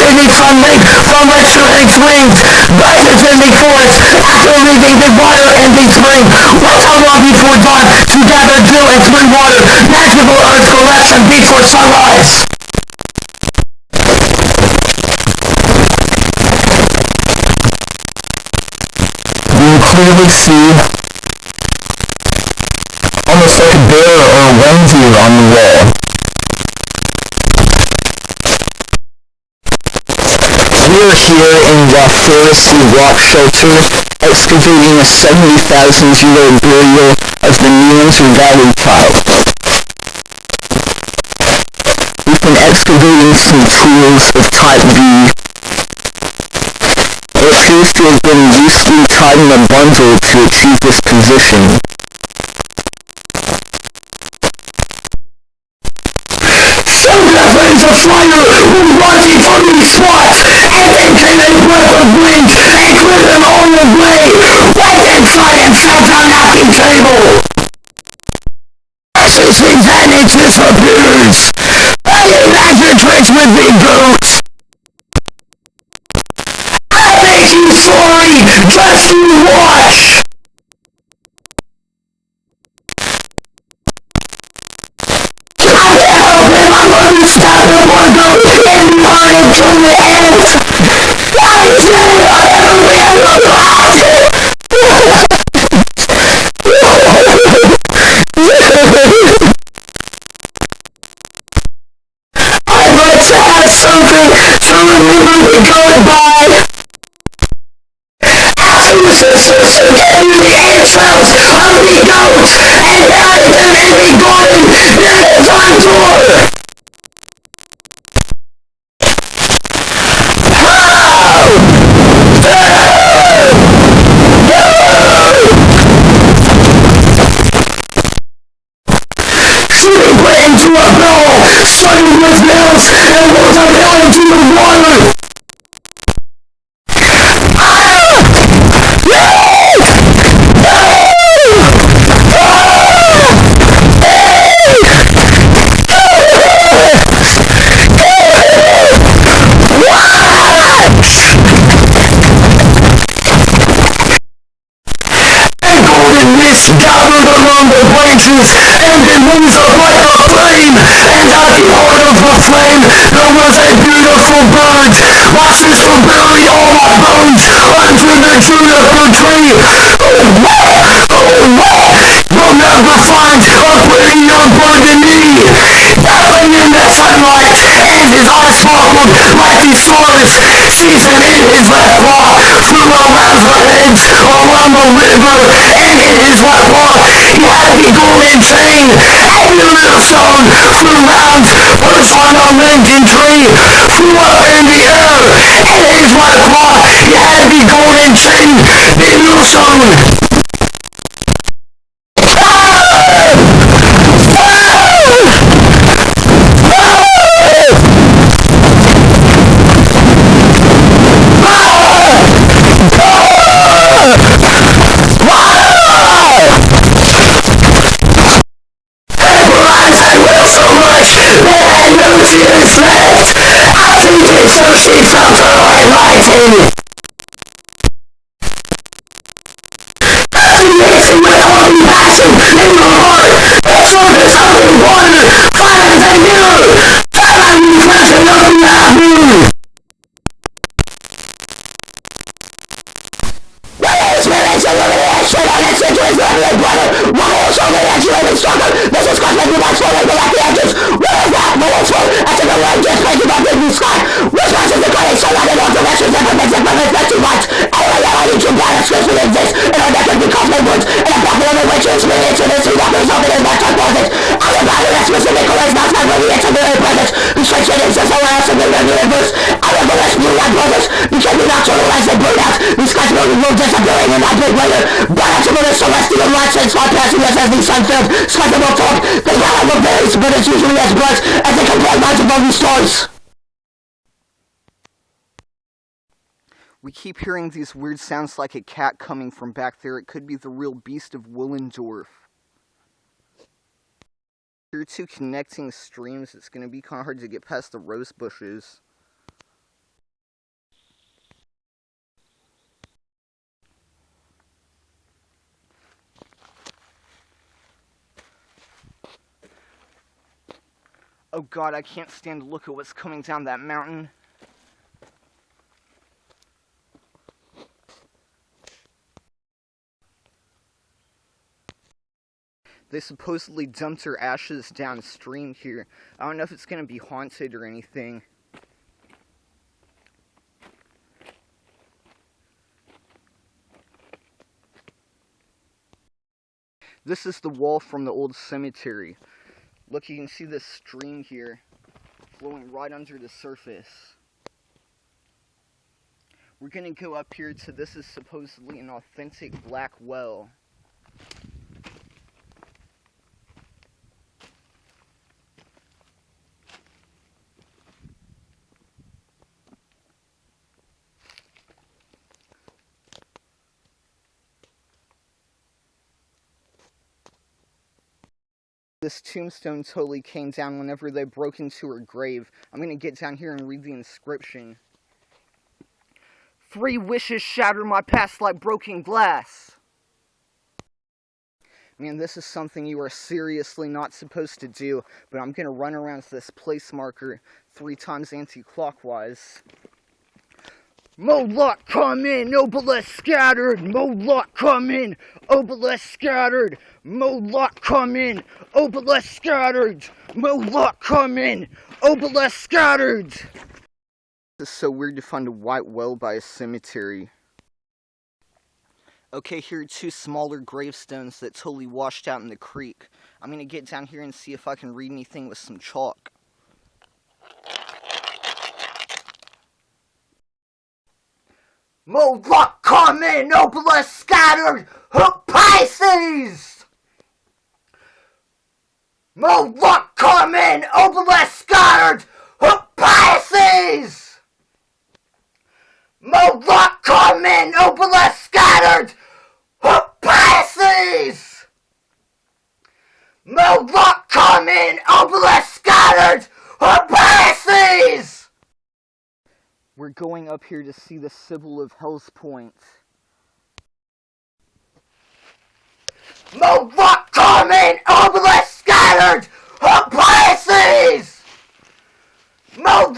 Picnic funding from restaurants linked by the attending force after leaving the water and the drink. What's our love before dawn to gather dew and spring water, magical earth's collection before sunrise. You clearly see almost like a bear or a reindeer on the wall. We are here in the Forestry Rock Shelter, excavating a 70,000-year-old burial of the Neanderthal Valley type. We've been excavating some tools of type B. It appears to have been loosely tied in a bundle to achieve this position. Is a fire who wanted from these spots, and then came a breath of wind and cleared them all away. Went inside and sat down at the table. Since the planet disappears, I imagine drinks with the goats. I'll make you sorry, just you watch. Understand the wonder in mind to the end. I say I am the last. I'd like to have something to remember the goodbye. After the sisters and the ancestors of the goats, and buried them in the garden near the front door. Into a barrel, starting with nails, and was uphill into the water. Mist gathered among the branches, and it rose up like a flame, and at the heart of the flame there was a beautiful bird. Watch this to bury all my bones under the juniper tree. You'll never find a prettier bird than me. Dabbling in the sunlight, and his eyes sparkled like the stars. Season in his left paw, flew around the heads along the river, and in his left paw he had the golden chain, and the little stone flew round, perched on a linden tree, flew up in the air, and in his left paw he had the golden chain, the millstone. Tears left. I think it's so she felt her highlighting. Fascination with holy passion in your heart. The surface of the water, silence and mirror. I'm the passion of the avenue. Why also the actuated struggle? This is cosmic without swallowing the lucky edges. What is that? The whole floor after the light just plays above the sky. Response is the cutting so loud in all directions that permits it from its best too much. Anyway, I need to balance scripts will exist in our record because my words and a buckle of which experience in this who that resulted in that composite. I am not a specific colors, not really it's a very present. Restriction is as well as a million universe. I am the less blue like brothers. Because we not totalize the burnout. These guys will disappearing in that big later. But after the celestial lights and start passing us as the sun filled, skyscraper talk, the yellow will varies, but it's usually as bright as the complete lights above the stars. We keep hearing these weird sounds like a cat coming from back there. It could be the real beast of Willendorf. Here are two connecting streams. It's going to be kind of hard to get past the rose bushes. Oh god, I can't stand to look at what's coming down that mountain. They supposedly dumped her ashes downstream here. I don't know if it's gonna be haunted or anything. This is the wall from the old cemetery. Look, you can see this stream here flowing right under the surface. We're gonna go up here to, this is supposedly an authentic black well. This tombstone totally came down whenever they broke into her grave. I'm gonna get down here and read the inscription. 3 wishes shatter my past like broken glass. Man, this is something you are seriously not supposed to do, but I'm gonna run around this place marker 3 times anti-clockwise. Moloch come in, obelisk scattered. Moloch come in, obelisk scattered. Moloch come in, obelisk scattered. Moloch come in, obelisk scattered. This is so weird to find a white well by a cemetery. Okay, here are 2 smaller gravestones that totally washed out in the creek. I'm gonna get down here and see if I can read anything with some chalk. Moloch come in, obelisk scattered, Pisces! Moloch come in, obelisk scattered, Pisces! Moloch come in, obelisk scattered, Pisces! Moloch come in, obelisk scattered, Pisces! We're going up here to see the Sibyl of Hell's Point. Moloch come in, obelisk scattered, Pisces! Moloch